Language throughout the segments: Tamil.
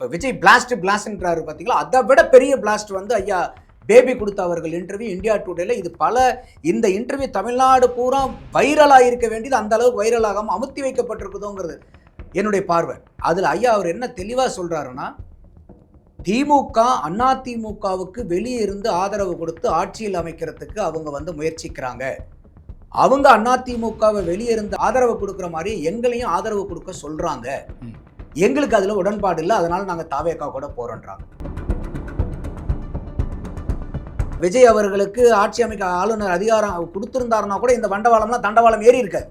விஜய் பிளாஸ்ட்ன்றாரு பார்த்தீங்களா, அதை விட பெரிய பிளாஸ்ட் வந்து ஐயா பேபி கொடுத்த அவர்கள் இன்டர்வியூ இந்தியா டுடேல. இது இந்த இன்டர்வியூ தமிழ்நாடு பூரா வைரலாக இருக்க வேண்டியது அந்த அளவுக்கு வைரலாகாமல் அமுத்தி வைக்கப்பட்டிருக்குதோங்கிறது என்னுடைய பார்வை. அதில் ஐயா அவர் என்ன தெளிவாக சொல்கிறாருன்னா, திமுக அதிமுகவுக்கு வெளியே இருந்து ஆதரவு கொடுத்து ஆட்சியில் அமைக்கிறதுக்கு அவங்க வந்து முயற்சிக்கிறாங்க. அவங்க அதிமுகவை வெளியே இருந்து ஆதரவு கொடுக்குற மாதிரி எங்களையும் ஆதரவு கொடுக்க சொல்கிறாங்க. எங்களுக்கு அதில் உடன்பாடு இல்லை, அதனால நாங்கள் தாவேக்கா கூட போகிறோன்றாங்க. விஜய் அவர்களுக்கு ஆட்சி அமைக்க ஆளுநர் அதிகாரம் கொடுத்துருந்தாருன்னா கூட இந்த வண்டவாளம்லாம் தண்டவாளம் ஏறி இருக்காது.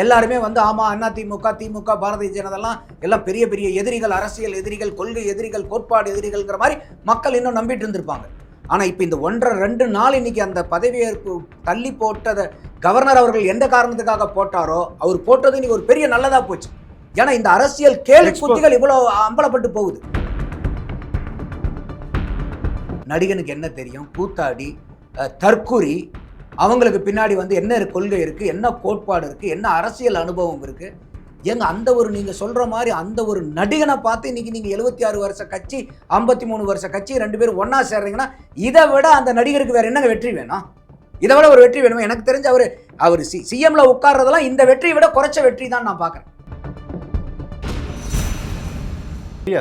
எல்லாருமே வந்து ஆமாம் அதிமுக திமுக பாரதிய ஜனதாலாம் எல்லாம் பெரிய பெரிய எதிரிகள், அரசியல் எதிரிகள், கொள்கை எதிரிகள், கோட்பாடு எதிரிகள்ங்கிற மாதிரி மக்கள் இன்னும் நம்பிட்டு இருந்திருப்பாங்க. ஆனால் இப்போ இந்த 1.5-2 நாள் இன்னைக்கு அந்த பதவியேற்பு தள்ளி போட்டதை கவர்னர் அவர்கள் எந்த காரணத்துக்காக போட்டாரோ அவர் போட்டது இன்னைக்கு ஒரு பெரிய நல்லதாக போச்சு. ஏன்னா இந்த அரசியல் கேள்வி புத்திகள் இவ்வளோ அம்பலப்பட்டு போகுது. நடிகனுக்கு என்ன தெரியும், கூத்தாடி, தற்குறி, அவங்களுக்கு பின்னாடி வந்து என்ன கொள்கை இருக்குது, என்ன கோட்பாடு இருக்குது, என்ன அரசியல் அனுபவம் இருக்குது. ஏங்க அந்த ஒரு நீங்கள் சொல்கிற மாதிரி அந்த ஒரு நடிகனை பார்த்து இன்றைக்கி நீங்கள் 76 வருஷ கட்சி 53 வருஷ கட்சி 2 பேரும் ஒன்றா சேர்றீங்கன்னா இதை விட அந்த நடிகருக்கு வேறு என்னங்க வெற்றி வேணும்? இதை விட ஒரு வெற்றி வேணுமா? எனக்கு தெரிஞ்சு அவர் சிஎம்ல உட்கார்றதெல்லாம் இந்த வெற்றியை விட குறைச்ச வெற்றி தான் நான் பார்க்குறேன்.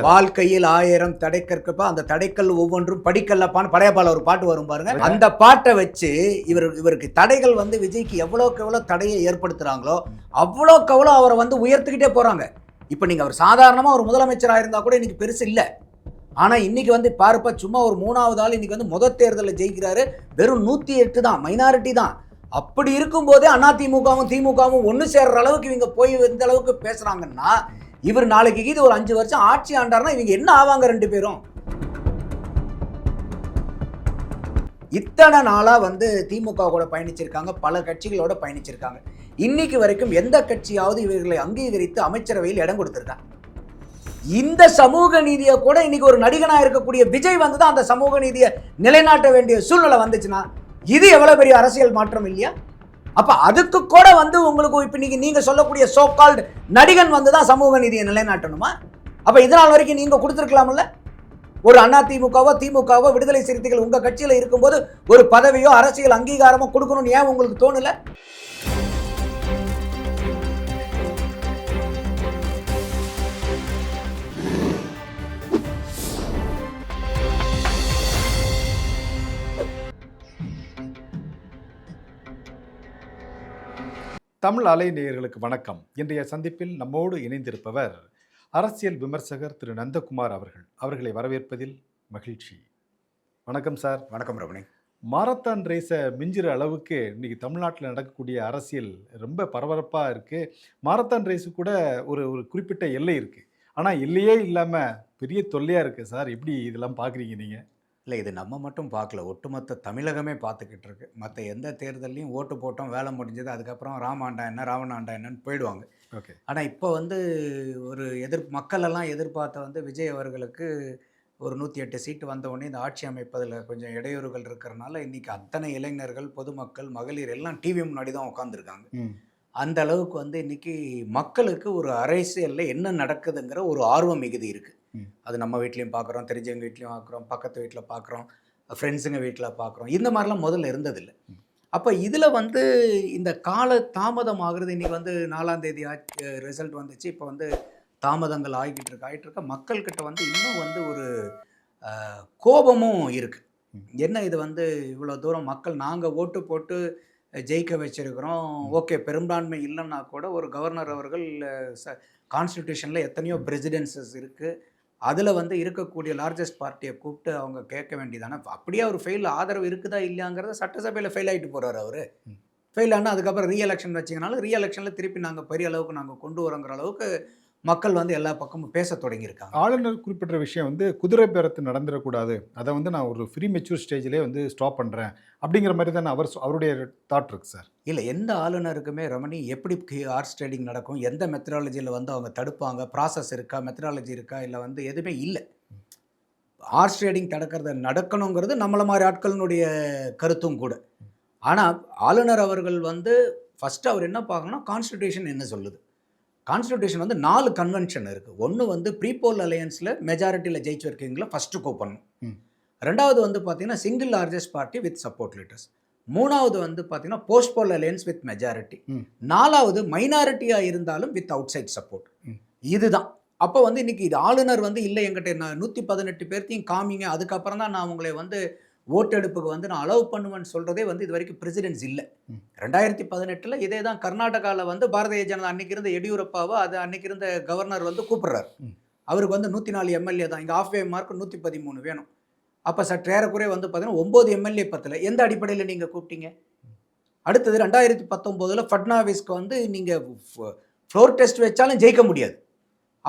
வாழ்க்கையில் 1000 தடைக்கற்கப்ப அந்த தடைக்கல் ஒவ்வொன்றும் படிக்கல்லப்பான்னு படையப்பால ஒரு பாட்டு வரும் பாருங்க. அந்த பாட்டை வச்சு இவருக்கு தடைகள் வந்து விஜய்க்கு எவ்வளோக்கு எவ்வளோ தடையை ஏற்படுத்துறாங்களோ அவ்வளோக்கு எவ்வளோ அவரை வந்து உயர்த்துக்கிட்டே போறாங்க. இப்போ நீங்க அவர் சாதாரணமாக ஒரு முதலமைச்சராக இருந்தா கூட இன்னைக்கு பெருசு இல்லை. ஆனால் இன்னைக்கு வந்து பாருப்பா, சும்மா ஒரு 3வது ஆள் இன்னைக்கு வந்து முதல் தேர்தலில் ஜெயிக்கிறாரு. வெறும் 108 தான், மைனாரிட்டி தான். அப்படி இருக்கும்போதே அதிமுகவும் திமுகவும் ஒன்று சேர்ற அளவுக்கு இவங்க போய் இந்த அளவுக்கு பேசுறாங்கன்னா இவர் நாளைக்கு இது ஒரு 5 வருஷம் ஆட்சி ஆண்டார்னா இவங்க என்ன ஆவாங்க 2 பேரும்? இத்தனை நாளா வந்து திமுக கூட பயணிச்சிருக்காங்க, பல கட்சிகளோட பயணிச்சிருக்காங்க. இன்னைக்கு வரைக்கும் எந்த கட்சியாவது இவர்களை அங்கீகரித்து அமைச்சரவையில் இடம் கொடுத்திருக்காங்க? இந்த சமூக நீதியை கூட இன்னைக்கு ஒரு நடிகனா இருக்கக்கூடிய விஜய் வந்து தான் அந்த சமூக நீதியை நிலைநாட்ட வேண்டிய சூழ்நிலை வந்துச்சுன்னா இது எவ்வளவு பெரிய அரசியல் மாற்றம் இல்லையா? அப்ப அதுக்கு கூட வந்து உங்களுக்கு இப்ப நீங்க சொல்லக்கூடிய சோ கால்டு நடிகன் வந்து தான் சமூக நீதியை நிலைநாட்டணுமா? அப்ப இதனால் வரைக்கும் நீங்க கொடுத்துருக்கலாம்ல. ஒரு அதிமுகவோ திமுகவோ விடுதலை சிறுத்தைகள் உங்க கட்சியில இருக்கும்போது ஒரு பதவியோ அரசியல் அங்கீகாரமோ கொடுக்கணும்னு ஏன் உங்களுக்கு தோணல? தமிழ் அலை நேயர்களுக்கு வணக்கம். இன்றைய சந்திப்பில் நம்மோடு இணைந்திருப்பவர் அரசியல் விமர்சகர் திரு நந்தகுமார் அவர்களை வரவேற்பதில் மகிழ்ச்சி. வணக்கம் சார். வணக்கம் ரமணி. மாரத்தான் ரேஸை மிஞ்சுற அளவுக்கு இன்னைக்கு தமிழ்நாட்டில் நடக்கக்கூடிய அரசியல் ரொம்ப பரபரப்பாக இருக்குது. மாரத்தான் ரேஸு கூட ஒரு குறிப்பிட்ட எல்லை இருக்குது, ஆனால் எல்லையே இல்லாமல் பெரிய தொல்லையாக இருக்குது சார். எப்படி இதெல்லாம் பார்க்குறீங்க நீங்கள்? இல்லை, இது நம்ம மட்டும் பார்க்கல, ஒட்டுமொத்த தமிழகமே பார்த்துக்கிட்டு இருக்கு. மற்ற எந்த தேர்தலையும் ஓட்டு போட்டோம், வேலை முடிஞ்சது, அதுக்கப்புறம் ராமாண்டா என்ன ராவணாண்டா என்னன்னு போயிடுவாங்க. ஓகே. ஆனால் இப்போ வந்து ஒரு மக்கள் எல்லாம் எதிர்பார்த்த வந்து விஜய் அவர்களுக்கு ஒரு 108 சீட்டு வந்தவுடனே இந்த ஆட்சி அமைப்பதில் கொஞ்சம் இடையூறுகள் இருக்கிறனால இன்றைக்கி அத்தனை இளைஞர்கள், பொதுமக்கள், மகளிர் எல்லாம் டிவி முன்னாடி தான் உட்காந்துருக்காங்க. அந்த அளவுக்கு வந்து இன்றைக்கி மக்களுக்கு ஒரு அரசியலில் என்ன நடக்குதுங்கிற ஒரு ஆர்வம் மிகுதி இருக்குது. அது நம்ம வீட்லேயும் பார்க்குறோம், தெரிஞ்சவங்க வீட்லேயும் பார்க்குறோம், பக்கத்து வீட்டில் பார்க்குறோம், ஃப்ரெண்ட்ஸுங்க வீட்டில் பார்க்குறோம். இந்த மாதிரிலாம் முதல்ல இருந்ததில்லை. அப்போ இதில் வந்து இந்த கால தாமதம் ஆகுறது. இன்றைக்கி வந்து 4ஆம் தேதி ரிசல்ட் வந்துச்சு. இப்போ வந்து தாமதங்கள் ஆகிட்டு இருக்க மக்கள்கிட்ட வந்து இன்னும் வந்து ஒரு கோபமும் இருக்குது. என்ன இது வந்து இவ்வளோ தூரம் மக்கள் நாங்கள் ஓட்டு போட்டு ஜெயிக்க வச்சிருக்கிறோம், ஓகே, பெரும்பான்மை இல்லைன்னா கூட ஒரு கவர்னர் அவர்கள் கான்ஸ்டிடியூஷனில் எத்தனையோ பிரசிடென்சஸ் இருக்குது, அதில் வந்து இருக்கக்கூடிய லார்ஜஸ்ட் பார்ட்டியை கூப்பிட்டு அவங்க கேட்க வேண்டியதானே. அப்படியே அவர் ஃபெயில் ஆதரவு இருக்குதா இல்லையாங்கிறத சட்டசபையில் ஃபெயில் ஆகிட்டு போகிறார். அவர் ஃபெயில் ஆனால் அதுக்கப்புறம் ரீஎலெக்ஷன் வச்சிங்கனாலும் ரீஎலெக்ஷனில் திருப்பி நாங்கள் பெரிய அளவுக்கு நாங்கள் கொண்டு வரோங்கிற அளவுக்கு மக்கள் வந்து எல்லா பக்கமும் பேச தொடங்கியிருக்காங்க. ஆளுநர் குறிப்பிட்ட விஷயம் வந்து குதிரை பேரத்து நடந்துடக்கூடாது, அதை வந்து நான் ஒரு ஃப்ரீ மெச்சூர் ஸ்டேஜ்லேயே வந்து ஸ்டாப் பண்ணுறேன் அப்படிங்கிற மாதிரி தான் அவருடைய தாட் இருக்கு சார். இல்லை, எந்த ஆளுநருக்குமே ரமணி எப்படி ஹார்ஸ் ட்ரேடிங் நடக்கும், எந்த மெத்தடாலஜியில் வந்து அவங்க தடுப்பாங்க, ப்ராசஸ் இருக்கா, மெத்தடாலஜி இருக்கா, இல்லை வந்து எதுவுமே இல்லை. ஹார்ஸ் ட்ரேடிங் நடக்கணுங்கிறது நம்மளை மாதிரி ஆட்களினுடைய கருத்தும் கூட. ஆனால் ஆளுநர் அவர்கள் வந்து ஃபஸ்ட்டு அவர் என்ன பார்க்கணும்னா கான்ஸ்டிடியூஷன் என்ன சொல்லுது, கான்ஸ்டிடியூஷன் வந்து 4 கன்வென்ஷன் இருக்குது. ஒன்று வந்து ப்ரீபோல் அலையன்ஸில் மெஜாரிட்டியில் ஜெயிச்சிருக்கீங்களா ஃபஸ்ட்டு கோ பண்ணும். ம். ரெண்டாவது வந்து பார்த்தீங்கன்னா single largest party with support leaders. மூணாவது வந்து பார்த்தீங்கன்னா போஸ்ட்போல் அலையன்ஸ் வித் மெஜாரிட்டி. ம். நாலாவது மைனாரிட்டியாக இருந்தாலும் வித் அவுட் சைட் சப்போர்ட். ம். இதுதான். அப்போ வந்து இன்னைக்கு இது ஆளுநர் வந்து இல்லை என்கிட்ட நான் 118 பேர்த்தையும் காமிங்க, அதுக்கப்புறம் தான் நான் உங்களை வந்து ஓட்டெடுப்புக்கு வந்து நான் அலோவ் பண்ணுவேன்னு சொல்கிறதே வந்து இது வரைக்கும் பிரசிடென்ஸ் இல்லை. ம். 2018 இதே தான் கர்நாடகாவில் வந்து பாரதிய ஜனதா அன்னைக்கு இருந்த எடியூரப்பாவை அது அன்னைக்கு இருந்த கவர்னர் வந்து கூப்பிடுறாரு. ம். அவருக்கு வந்து 104 எம்எல்ஏ தான், இங்கே ஆஃப் வே மார்க் 113 வேணும். அப்போ சற்றேறக்குறைய வந்து பார்த்தீங்கன்னா 9 எம்எல்ஏ பத்தில் எந்த அடிப்படையில் நீங்கள் கூப்பிட்டீங்க? அடுத்தது 2019 ஃபட்னாவிஸ்க்கு வந்து நீங்கள் ஃப்ளோர் டெஸ்ட் வச்சாலும் ஜெயிக்க முடியாது.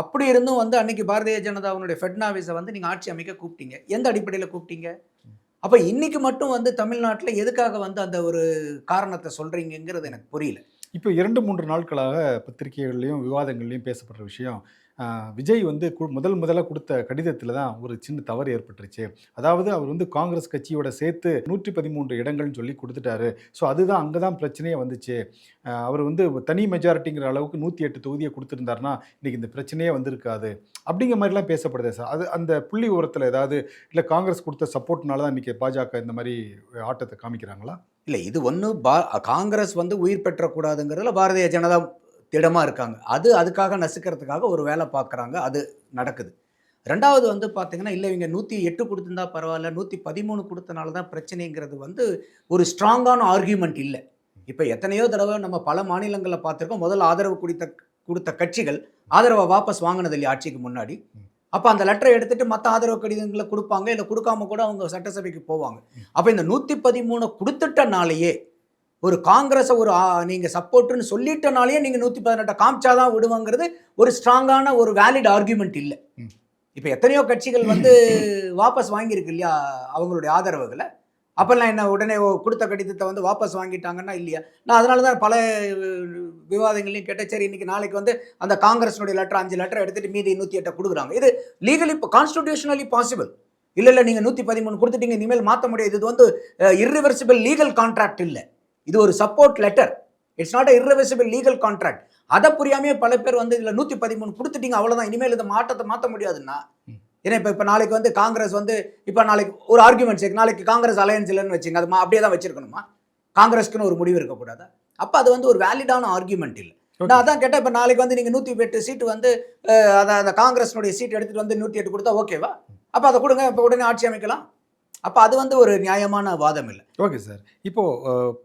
அப்படி இருந்தும் வந்து அன்னைக்கு பாரதிய ஜனதாவுடைய ஃபட்னாவிஸை வந்து நீங்கள் ஆட்சி அமைக்க கூப்பிட்டீங்க. எந்த அடிப்படையில் கூப்பிட்டீங்க? அப்போ இன்னைக்கு மட்டும் வந்து தமிழ்நாட்டில் எதுக்காக வந்து அந்த ஒரு காரணத்தை சொல்கிறீங்கிறது எனக்கு புரியல. இப்போ 2-3 நாட்களாக பத்திரிகைகள்லையும் விவாதங்கள்லையும் பேசப்படுற விஷயம், விஜய் வந்து முதல்ல கொடுத்த கடிதத்தில் தான் ஒரு சின்ன தவறு ஏற்பட்டுருச்சு. அதாவது அவர் வந்து காங்கிரஸ் கட்சியோட சேர்த்து 113 இடங்கள்னு சொல்லி கொடுத்துட்டாரு. ஸோ அதுதான் அங்கே தான் பிரச்சனையே வந்துச்சு. அவர் வந்து தனி மெஜாரிட்டிங்கிற அளவுக்கு 108 தொகுதியை கொடுத்துருந்தாருன்னா இன்றைக்கி இந்த பிரச்சனையே வந்திருக்காது அப்படிங்கிற மாதிரிலாம் பேசப்படுது சார். அது அந்த புள்ளி உரத்தில் ஏதாவது இல்லை காங்கிரஸ் கொடுத்த சப்போர்ட்னால தான் இன்றைக்கி பாஜக இந்த மாதிரி ஆட்டத்தை காமிக்கிறாங்களா? இல்லை, இது ஒன்று காங்கிரஸ் வந்து உயிர் பெற்றக்கூடாதுங்கிறதுல பாரதிய ஜனதா திடமாக இருக்காங்க. அதுக்காக நசுக்கிறதுக்காக ஒரு வேலை பார்க்குறாங்க, அது நடக்குது. ரெண்டாவது வந்து பார்த்தீங்கன்னா, இல்லை இவங்க 108 கொடுத்துருந்தா பரவாயில்ல, 113 கொடுத்தனால தான் பிரச்சனைங்கிறது வந்து ஒரு ஸ்ட்ராங்கான ஆர்கியூமெண்ட் இல்லை. இப்போ எத்தனையோ தடவை நம்ம பல மாநிலங்களில் பார்த்துருக்கோம், முதல்ல ஆதரவு கொடுத்த கட்சிகள் ஆதரவை வாபஸ் வாங்கினது இல்லையா ஆட்சிக்கு முன்னாடி. அப்போ அந்த லெட்டரை எடுத்துகிட்டு மற்ற ஆதரவு கடிதங்களை கொடுப்பாங்க, இல்லை கொடுக்காம கூட அவங்க சட்டசபைக்கு போவாங்க. அப்போ இந்த 113 கொடுத்துட்டனாலேயே ஒரு காங்கிரஸை ஒரு நீங்கள் சப்போர்ட்டுன்னு சொல்லிட்டனாலேயே நீங்கள் 118 காமிச்சாதான் விடுவாங்கிறது ஒரு ஸ்ட்ராங்கான ஒரு வேலிட் ஆர்கியூமெண்ட் இல்லை. இப்போ எத்தனையோ கட்சிகள் வந்து வாபஸ் வாங்கியிருக்கு இல்லையா அவங்களுடைய ஆதரவுகளை. அப்போல்லாம் என்ன உடனே கொடுத்த கடிதத்தை வந்து வாபஸ் வாங்கிட்டாங்கன்னா இல்லையா? நான் அதனால தான் பல விவாதங்களையும் கேட்டேன். சரி, இன்னைக்கு நாளைக்கு வந்து அந்த காங்கிரஸினுடைய லெட்டர் 5 லெட்டர் எடுத்துகிட்டு மீதி 108 கொடுக்குறாங்க. இது லீகலி கான்ஸ்டிடியூஷனலி பாசிபிள். இல்லை நீங்கள் 113 கொடுத்துட்டீங்க, இனிமேல் மாற்ற முடியாது. இது வந்து இர்ரிவர்சிபிள் லீகல் கான்ட்ராக்ட் இல்லை, இது ஒரு support letter. It's not irreversible legal contract. அதை புரியாமே பல பேர் வந்து இதில் 113 கொடுத்துட்டீங்க அவ்வளோதான், இனிமேல் இதை மாற்ற முடியாதுன்னா. ஏன்னா இப்போ நாளைக்கு வந்து காங்கிரஸ் வந்து இப்போ நாளைக்கு ஒரு ஆர்குமெண்ட் சேர்க்கு, நாளைக்கு காங்கிரஸ் அலையன்ஸ் இல்லைன்னு வச்சுங்க, அது அப்படியே தான் வச்சிருக்கணுமா? காங்கிரஸ்க்குன்னு ஒரு முடிவு இருக்கக்கூடாதா? அப்போ அது வந்து ஒரு வேலிடான ஆர்குமெண்ட் இல்லை. நான் அதான் கேட்டேன், இப்போ நாளைக்கு வந்து நீங்கள் 108 சீட்டு வந்து அந்த காங்கிரஸ்னுடைய சீட் எடுத்துகிட்டு வந்து 108 கொடுத்தா ஓகேவா? அப்போ அதை கொடுங்க, இப்போ உடனே ஆட்சி அமைக்கலாம். அப்போ அது வந்து ஒரு நியாயமான வாதம் இல்லை. Okay sir. இப்போது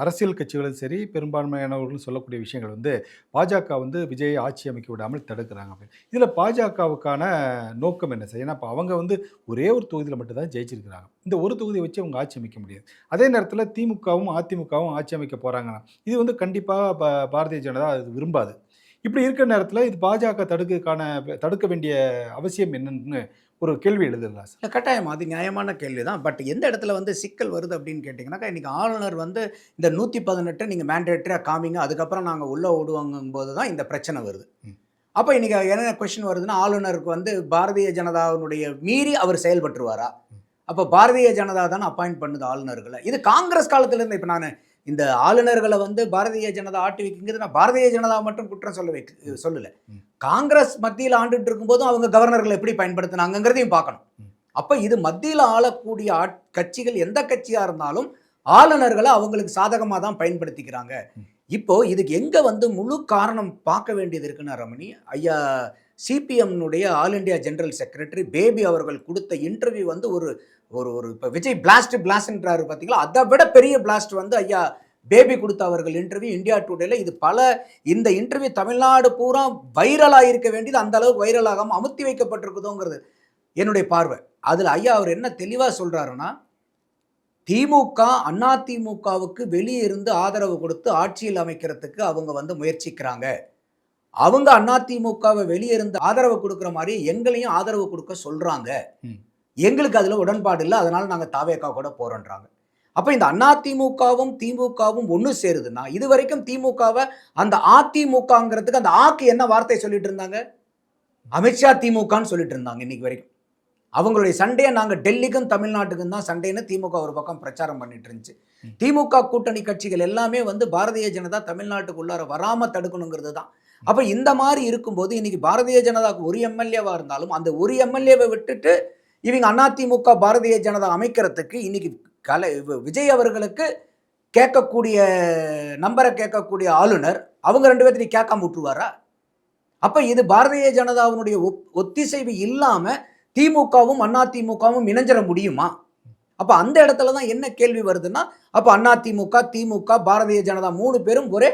அரசியல் கட்சிகளும் சரி, பெரும்பான்மையானவர்களும் சொல்லக்கூடிய விஷயங்கள் வந்து பாஜக வந்து விஜயை ஆட்சி அமைக்க விடாமல் தடுக்கிறாங்க அப்படின்னு. இதில் பாஜகவுக்கான நோக்கம் என்ன சார்? ஏன்னா இப்போ அவங்க வந்து ஒரே ஒரு தொகுதியில் மட்டும்தான் ஜெயிச்சிருக்கிறாங்க. இந்த ஒரு தொகுதியை வச்சு அவங்க ஆட்சி அமைக்க முடியாது. அதே நேரத்தில் திமுகவும் அதிமுகவும் ஆட்சி அமைக்க போகிறாங்கன்னா இது வந்து கண்டிப்பாக பாரதிய ஜனதா அது விரும்பாது. இப்படி இருக்கிற நேரத்தில் இது பாஜக தடுக்க வேண்டிய அவசியம் என்னன்னு ஒரு கேள்வி எழுதுலாம் சார். கட்டாயம் அது நியாயமான கேள்வி தான். பட் எந்த இடத்துல வந்து சிக்கல் வருது அப்படின்னு கேட்டிங்கன்னாக்கா, இன்றைக்கி ஆளுநர் வந்து இந்த 118 நீங்கள் மேண்டேட்டரியாக காமிங்க, அதுக்கப்புறம் நாங்கள் உள்ளே ஓடுவாங்கும் போது தான் இந்த பிரச்சனை வருது. அப்போ இன்றைக்கி என்ன கொஸ்டின் வருதுன்னா, ஆளுநருக்கு வந்து பாரதிய ஜனதாவினுடைய மீறி அவர் செயல்பட்டுருவாரா? அப்போ பாரதிய ஜனதா தானே அப்பாயிண்ட் பண்ணுது ஆளுநர்களை. இது காங்கிரஸ் காலத்திலேருந்து. இப்போ நான் இந்த ஆளுநர்களை வந்து பாரதிய ஜனதா ஆட்டி வைக்கிறது நான் பாரதிய ஜனதா மட்டும் குற்றம் சொல்லலை. காங்கிரஸ் மத்தியில் ஆண்டுட்டு இருக்கும்போதும் அவங்க கவர்னர்களை எப்படி பயன்படுத்தினாங்கிறதையும் பார்க்கணும். அப்போ இது மத்தியில் ஆளக்கூடிய கட்சிகள் எந்த கட்சியாக இருந்தாலும் ஆளுநர்களை அவங்களுக்கு சாதகமாக தான் பயன்படுத்திக்கிறாங்க. இப்போ இதுக்கு எங்கே வந்து முழு காரணம் பார்க்க வேண்டியது இருக்குன்னா ரமணி, ஐயா சிபிஎம்னுடைய all India general secretary Baby அவர்கள் கொடுத்த இன்டர்வியூ வந்து ஒரு ஒரு இப்போ விஜய் பிளாஸ்ட்ன்றாரு பார்த்தீங்களா, அதை விட பெரிய பிளாஸ்ட் வந்து ஐயா பேபி கொடுத்த அவர்கள் இன்டர்வியூ இந்தியா டுடேல. இது இந்த இன்டர்வியூ தமிழ்நாடு பூரா வைரலாக இருக்க வேண்டியது அந்த அளவுக்கு வைரலாகாமல் அமுத்தி வைக்கப்பட்டிருக்குதோங்கிறது என்னுடைய பார்வை. அதில் ஐயா அவர் என்ன தெளிவாக சொல்கிறாருன்னா, திமுக அதிமுகவுக்கு வெளியே இருந்து ஆதரவு கொடுத்து ஆட்சியில் அமைக்கிறதுக்கு அவங்க வந்து முயற்சிக்கிறாங்க. அவங்க அதிமுகவை வெளியே இருந்து ஆதரவு கொடுக்குற மாதிரி எங்களையும் ஆதரவு கொடுக்க சொல்கிறாங்க. எங்களுக்கு அதில் உடன்பாடு இல்லை, அதனால நாங்கள் தாவேக்கா கூட போகிறோன்றாங்க. அப்போ இந்த அதிமுகவும் திமுகவும் ஒன்று சேருதுன்னா, இது வரைக்கும் திமுகவை அந்த அதிமுகங்கிறதுக்கு அந்த ஆக்கு என்ன வார்த்தை சொல்லிட்டு இருந்தாங்க? அமித்ஷா திமுகன்னு சொல்லிட்டு இருந்தாங்க இன்னைக்கு வரைக்கும். அவங்களுடைய சண்டையை நாங்கள் டெல்லிக்கும் தமிழ்நாட்டுக்கும் தான் சண்டைன்னு திமுக ஒரு பக்கம் பிரச்சாரம் பண்ணிட்டு இருந்துச்சு. திமுக கூட்டணி கட்சிகள் எல்லாமே வந்து பாரதிய ஜனதா தமிழ்நாட்டுக்கு உள்ளார வராமல் தடுக்கணுங்கிறது தான். அப்ப இந்த மாதிரி இருக்கும்போது இன்னைக்கு பாரதிய ஜனதாவுக்கு ஒரு எம்எல்ஏவா இருந்தாலும் அந்த ஒரு எம்எல்ஏவை விட்டுட்டு இவங்க அதிமுக பாரதிய ஜனதா அமைக்கிறதுக்கு இன்னைக்கு விஜய் அவர்களுக்கு கேட்கக்கூடிய நம்பரை கேட்கக்கூடிய ஆளுநர் அவங்க 2 பேர்த்தையும் கேட்காம விட்டுருவாரா? அப்ப இது பாரதிய ஜனதாவினுடைய ஒத்திசைவு இல்லாம திமுகவும் அதிமுகவும் இணைஞ்சிட முடியுமா? அப்ப அந்த இடத்துல தான் என்ன கேள்வி வருதுன்னா, அப்ப அதிமுக, திமுக, பாரதிய ஜனதா 3 பேரும் ஒரே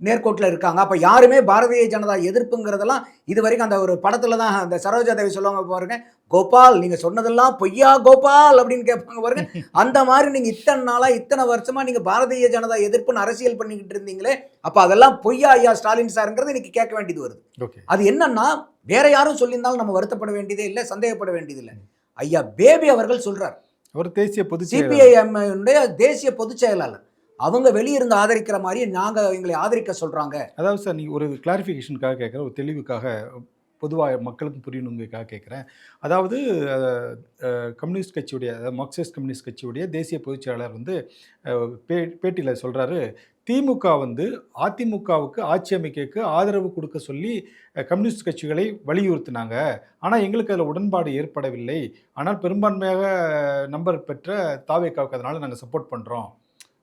நேர்கோட்டில் இருக்காங்க. அப்ப யாருமே பாரதிய ஜனதா எதிர்ப்புங்கிறதெல்லாம் இது வரைக்கும் அந்த ஒரு படத்துல தான் அந்த சரோஜா தேவி சொல்லுவாங்க பாருங்க, கோபால் நீங்க சொன்னதெல்லாம் பொய்யா கோபால் அப்படின்னு கேட்பாங்க பாருங்க. அந்த மாதிரி நீங்க இத்தனை நாளா இத்தனை வருஷமா நீங்க பாரதிய ஜனதா எதிர்ப்புன்னு அரசியல் பண்ணிக்கிட்டு இருந்தீங்களே, அப்ப அதெல்லாம் பொய்யா ஐயா ஸ்டாலின் சார்ங்கிறது இன்னைக்கு கேட்க வேண்டியது வருது. அது என்னன்னா வேற யாரும் சொல்லியிருந்தாலும் நம்ம வருத்தப்பட வேண்டியதே இல்லை, சந்தேகப்பட வேண்டியது இல்லை. ஐயா பேபி அவர்கள் சொல்றார், ஒரு தேசிய பொதுச் சிபிஐஎம் தேசிய பொதுச் செயலாளர், அவங்க வெளியிருந்து ஆதரிக்கிற மாதிரி நாங்க எங்களை ஆதரிக்க சொல்றாங்க. அதாவது சார் நீங்க ஒரு கிளாரிஃபிகேஷனுக்காக கேட்குற, ஒரு தெளிவுக்காக பொதுவாக மக்களுக்கு புரியணுங்கிறதுக்காக கேட்குறேன். அதாவது கம்யூனிஸ்ட் கட்சியுடைய, அதாவது மார்க்சிஸ்ட் கம்யூனிஸ்ட் கட்சியுடைய தேசிய பொதுச்செயலாளர் வந்து பேட்டியில் சொல்கிறாரு, திமுக வந்து அதிமுகவுக்கு ஆட்சி அமைக்க ஆதரவு கொடுக்க சொல்லி கம்யூனிஸ்ட் கட்சிகளை வலியுறுத்தினாங்க. ஆனால் எங்களுக்கு அதில் உடன்பாடு ஏற்படவில்லை. ஆனால் பெரும்பான்மையாக நம்பர் பெற்ற தாவேக்காவுக்கு அதனால் நாங்கள் சப்போர்ட் பண்ணுறோம்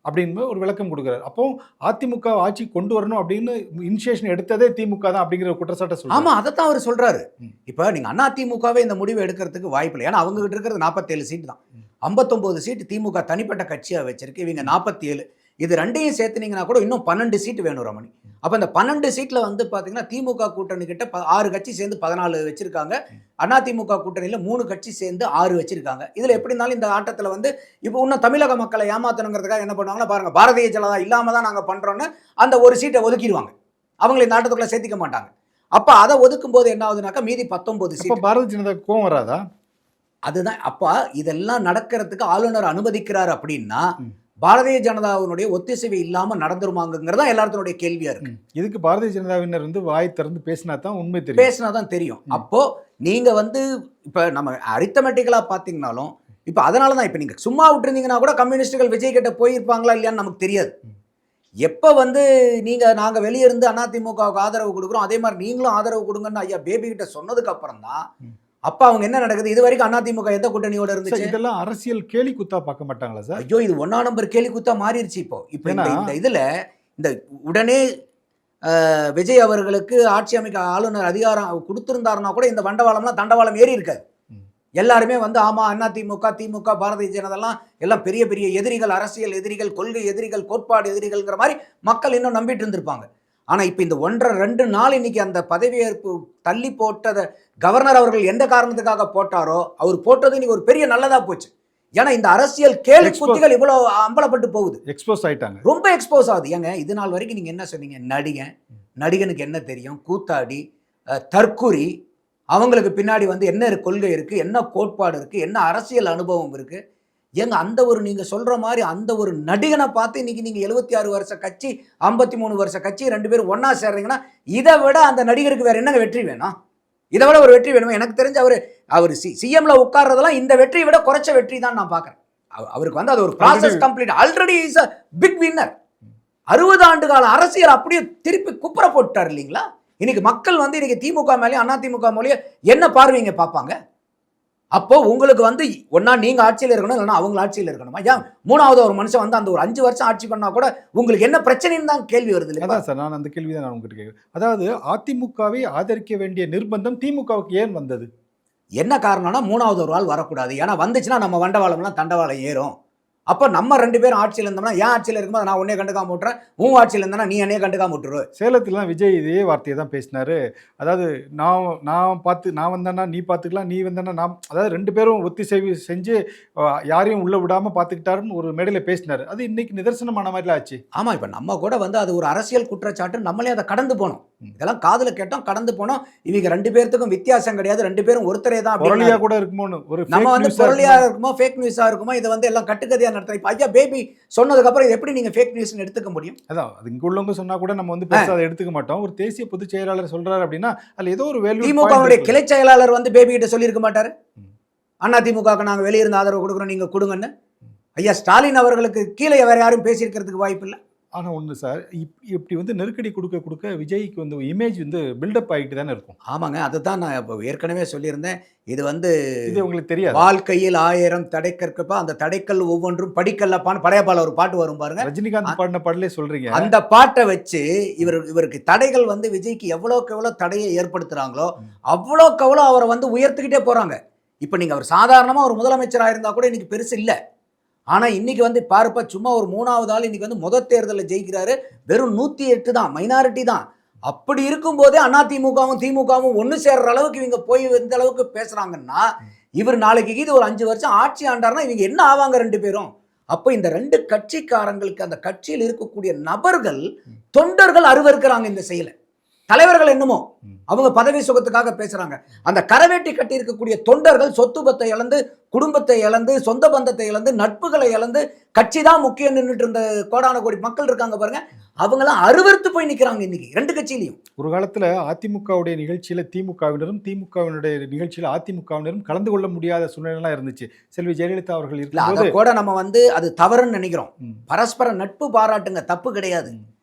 அப்படின்னு ஒரு விளக்கம் கொடுக்குறாரு. அப்போ அதிமுக ஆட்சி கொண்டு வரணும் அப்படின்னு இனிஷியேஷன் எடுத்ததே திமுக தான் அப்படிங்கிற குற்றச்சாட்டை சொல்றாரு. ஆமா, அதைத்தான் அவர் சொல்றாரு. இப்ப நீங்க அதிமுகவே இந்த முடிவை எடுக்கிறதுக்கு வாய்ப்பு இல்லை. ஏன்னா அவங்க கிட்ட இருக்கிறது 47 சீட் தான். 59 சீட் திமுக தனிப்பட்ட கட்சியா வச்சிருக்கு, இவங்க 47. இது ரெண்டையும் சேர்த்துனீங்கன்னா கூட இன்னும் 12 சீட் வேணும் ரமணி. அப்ப இந்த 12 சீட்ல வந்து பாத்தீங்கன்னா திமுக கூட்டணி கிட்ட 6 கட்சி சேர்ந்து 14 வச்சிருக்காங்க. அதிமுக கூட்டணியில 3 கட்சி சேர்ந்து 6 வச்சிருக்காங்க. இதுல எப்படி இருந்தாலும் இந்த ஆட்டத்துல வந்து இப்போ இன்னும் தமிழக மக்களை ஏமாத்தணுங்கிறதுக்காக என்ன பண்ணுவாங்கன்னா பாருங்க, பாரதிய ஜனதா இல்லாம தான் நாங்க பண்றோம்னு அந்த ஒரு சீட்டை ஒதுக்கிடுவாங்க. அவங்களை இந்த ஆட்டத்துக்குள்ள சேர்த்திக்க மாட்டாங்க. அப்ப அதை ஒதுக்கும் போது என்ன ஆகுதுனாக்கா மீதி 19 சீட் பாரதிய ஜனதா கோவம் வராதா? அதுதான். அப்ப இதெல்லாம் நடக்கிறதுக்கு ஆளுநர் அனுமதிக்கிறார் அப்படின்னா பாரதிய ஜனதாவினுடைய ஒத்திசைவு இல்லாம நடந்துருமாங்கிறதா எல்லாருடைய கேள்வியா இருக்கு. இதுக்கு பாரதிய ஜனதாவினர் வந்து வாய் திறந்து பேசினா தான் உண்மை தெரியும், பேசினாதான் தெரியும். அப்போ நீங்க வந்து இப்ப நம்ம அரித்தமெட்டிக்கலா பாத்தீங்கன்னாலும் இப்ப அதனாலதான் இப்ப நீங்க சும்மா விட்டுருந்தீங்கன்னா கூட கம்யூனிஸ்டுகள் விஜய் கிட்ட போயிருப்பாங்களா இல்லையான்னு நமக்கு தெரியாது. எப்ப வந்து நாங்க வெளியே இருந்து அதிமுகவுக்கு ஆதரவு கொடுக்குறோம், அதே மாதிரி நீங்களும் ஆதரவு கொடுங்கன்னு ஐயா பேபி கிட்ட சொன்னதுக்கு அப்புறம் தான் அப்ப அவங்க என்ன நடக்குது, இது வரைக்கும் அதிமுக எந்த கூட்டணியோட இருந்துச்சு? இதெல்லாம் அரசியல் கேலி குத்தா பார்க்க மாட்டாங்களா சார்? ஐயோ, இது 1ஆம் நம்பர் கேலி குத்தா மாறிடுச்சு. இப்போ இந்த இதுல இந்த உடனே விஜய் அவர்களுக்கு ஆட்சி அமைக்க ஆளுநர் அதிகாரம் கொடுத்திருந்தாருன்னா கூட இந்த வண்டவாளம்லாம் தண்டவாளம் ஏறி இருக்காது. எல்லாருமே வந்து ஆமா அதிமுக, திமுக, பாரதிய ஜனதாலாம் எல்லாம் பெரிய பெரிய எதிரிகள், அரசியல் எதிரிகள், கொள்கை எதிரிகள், கோட்பாடு எதிரிகள்ங்கிற மாதிரி மக்கள் இன்னும் நம்பிட்டு இருந்திருப்பாங்க. ஆனா இப்ப இந்த 1.5-2 நாள் இன்னைக்கு அந்த பதவியேற்பு தள்ளி போட்டதை கவர்னர் அவர்கள் எந்த காரணத்துக்காக போட்டாரோ அவர் போட்டது இன்னைக்கு ஒரு பெரிய நல்லதா போச்சு. ஏன்னா இந்த அரசியல் கேள்வி குத்திகள் இவ்வளவு அம்பலப்பட்டு போகுது, எக்ஸ்போஸ் ஆயிட்டாங்க, ரொம்ப எக்ஸ்போஸ் ஆகுது. ஏங்க இது நாள் வரைக்கும் நீங்க என்ன சொன்னீங்க, நடிகனுக்கு என்ன தெரியும், கூத்தாடி, தற்குறி, அவங்களுக்கு பின்னாடி வந்து என்ன கொள்கை இருக்கு, என்ன கோட்பாடு இருக்கு, என்ன அரசியல் அனுபவம் இருக்கு. ஏங்க அந்த ஒரு நீங்க சொல்ற மாதிரி அந்த ஒரு நடிகனை பார்த்து இன்னைக்கு நீங்க 76 வருஷ கட்சி, 53 வருஷ கட்சி 2 பேரும் ஒன்னா சேர்றீங்கன்னா இதை விட அந்த நடிகருக்கு வேற என்னங்க வெற்றி வேணும்? இதை விட ஒரு வெற்றி வேணுமா? எனக்கு தெரிஞ்சு அவர் சிஎம்ல உட்கார்றதெல்லாம் இந்த வெற்றியை விட குறைச்ச வெற்றி தான் நான் பார்க்கறேன். அவருக்கு வந்து அது ஒரு process complete, already is a big winner. 60 ஆண்டு கால அரசியல் அப்படியே திருப்பி குப்புற போட்டுட்டார் இல்லைங்களா? இன்னைக்கு மக்கள் வந்து இன்னைக்கு திமுக மேலேயும் அதிமுக மேலேயும் என்ன பார்வைங்க பார்ப்பாங்க? அப்போ உங்களுக்கு வந்து ஒன்னா நீங்க ஆட்சியில் இருக்கணும், இல்லைன்னா அவங்க ஆட்சியில் இருக்கணுமா? ஏன் 3வது ஒரு மனுஷன் வந்து அந்த ஒரு 5 வருஷம் ஆட்சி பண்ணா கூட உங்களுக்கு என்ன பிரச்சனைன்னு தான் கேள்வி வருது இல்லையா சார்? நான் அந்த கேள்வி தான் நான் உங்ககிட்ட கேட்குறேன். அதாவது அதிமுகவை ஆதரிக்க வேண்டிய நிர்பந்தம் திமுகவுக்கு ஏன் வந்தது? என்ன காரணம்னா 3வது ஒரு ஆள் வரக்கூடாது. ஏன்னா வந்துச்சுன்னா நம்ம வண்டவாளம்லாம் தண்டவாளம் ஏறும். அப்போ நம்ம 2 பேரும் ஆட்சியில் இருந்தோம்னா ஏன் ஆட்சியில் இருக்கும்போது நான் உன்னே கண்டுக்காம விட்டுறேன், உன் ஆட்சியில் இருந்தா நீ என்னையே கண்டுக்காம விட்டுரு. சேலத்துலாம் விஜய் இதே வார்த்தையை தான் பேசினாரு. அதாவது நான் வந்தேன்னா நீ பார்த்துக்கலாம், நீ வந்தேன்னா நான், அதாவது 2 பேரும் ஒத்திசைவு செஞ்சு யாரையும் உள்ள விடாம பார்த்துக்கிட்டாருன்னு ஒரு மேடையில் பேசினாரு. அது இன்னைக்கு நிதர்சனமான மாதிரிலாம் ஆச்சு. ஆமா, இப்போ நம்ம கூட வந்து அது ஒரு அரசியல் குற்றச்சாட்டு, நம்மளே அதை கடந்து போனோம். இதெல்லாம் காதுல கேட்டோம், கடந்து போனோம். இவங்க 2 பேருக்கும் வித்தியாசம் கிடையாது, 2 பேரும் ஒருத்தரே தான். பொருளியா கூட இருக்குமோ, ஒரு நம்ம வந்து பொருளியா இருக்குமோ, ஃபேக் நியூஸா இருக்குமோ, இதை வந்து எல்லாம் கட்டுக்கதையா நடத்துறோம். இப்போ ஐயா பேபி சொன்னதுக்கு அப்புறம் இது எப்படி நீங்க ஃபேக் நியூஸ் எடுத்துக்க முடியும்? அதான் அது இங்க உள்ளவங்க சொன்னா கூட நம்ம வந்து பெருசா அதை எடுத்துக்க மாட்டோம். ஒரு தேசிய பொதுச் செயலாளர் சொல்றாரு அப்படின்னா அதுல ஏதோ ஒரு வேல்யூ. திமுகவுடைய கிளை செயலாளர் வந்து பேபி கிட்ட சொல்லியிருக்க மாட்டாரு, அதிமுகவுக்கு நாங்க வெளியிருந்து ஆதரவு கொடுக்குறோம், நீங்க கொடுங்கன்னு. ஐயா ஸ்டாலின் அவர்களுக்கு கீழே வேற யாரும் பேசியிருக்கிறதுக்கு வாய்ப்பு இல்லை. ஆனா ஒண்ணு சார், இப்படி வந்து நெருக்கடி குடுக்க விஜய்க்கு வந்து இமேஜ் வந்து பில்டப் ஆயிட்டு தானே இருக்கும். ஆமாங்க. அதுதான் நான் இப்போ ஏற்கனவே சொல்லியிருந்தேன். இது வந்து இது உங்களுக்கு தெரியாதா? வாழ்க்கையில் 1000 தடைக்கற்கப்பா, அந்த தடைக்கல் ஒவ்வொன்றும் படிக்கல்லப்பான்னு படையப்பால ஒரு பாட்டு வரும் பாருங்க. ரஜினிகாந்த் பாடின பாடலே சொல்றீங்க. அந்த பாட்ட வச்சு இவருக்கு தடைகள் வந்து விஜய்க்கு எவ்வளோக்கு எவ்வளோ தடையை ஏற்படுத்துறாங்களோ, அவ்வளோக்கு அவ்வளோ அவர வந்து உயர்த்திக்கிட்டே போறாங்க. இப்ப நீங்க அவர் சாதாரணமா ஒரு முதலமைச்சரா இருந்தா கூட இன்னைக்கு பெருசு இல்ல. ஆனா இன்னைக்கு வந்து பாருப்பா, சும்மா ஒரு 3வது ஆள் இன்னைக்கு வந்து தேர்தல்ல ஜெயிக்கிறாரு. வெறும் 108 தான். மைனாரிட்டி தான். அப்படி இருக்கும்போதே அதிமுகவும், திமுகவும் ஒண்ணு சேர்ற அளவுக்கு இவங்க போய் இந்த அளவுக்கு பேசுறாங்கன்னா, இவர் நாளைக்கு இது ஒரு 5 வருஷம் ஆட்சி ஆண்டார்னா இவங்க என்ன ஆவாங்க 2 பேரும்? அப்ப இந்த 2 கட்சிக்காரங்களுக்கு அந்த கட்சியில் இருக்கக்கூடிய நபர்கள், தொண்டர்கள் அருவருக்கிறாங்க இந்த செயல. தலைவர்கள் என்னமோ அவங்க பதவி சுகத்துக்காக பேசுறாங்க. அந்த கரவேட்டி கட்டி இருக்கக்கூடிய தொண்டர்கள் சொத்து பத்தை இழந்து, குடும்பத்தை இழந்து, சொந்த பந்தத்தை இழந்து, நட்புகளை இழந்து, கட்சி தான் முக்கியம் நின்றுட்டு இருந்த கோடான கோடி மக்கள் இருக்காங்க பாருங்க. அவங்களாம் அருவருத்து போய் நிக்கிறாங்க இன்னைக்கு 2 கட்சியிலையும். ஒரு காலத்துல அதிமுகவுடைய நிகழ்ச்சியில திமுகவினரும், திமுகவினுடைய நிகழ்ச்சியில அதிமுகவினரும் கலந்து கொள்ள முடியாத சூழ்நிலைலாம் இருந்துச்சு. செல்வி ஜெயலலிதா அவர்கள் அத இருக்கும்போது கூட நம்ம வந்து அது தவறுன்னு நினைக்கிறோம். பரஸ்பர நட்பு பாராட்டுங்க, தப்பு கிடையாது.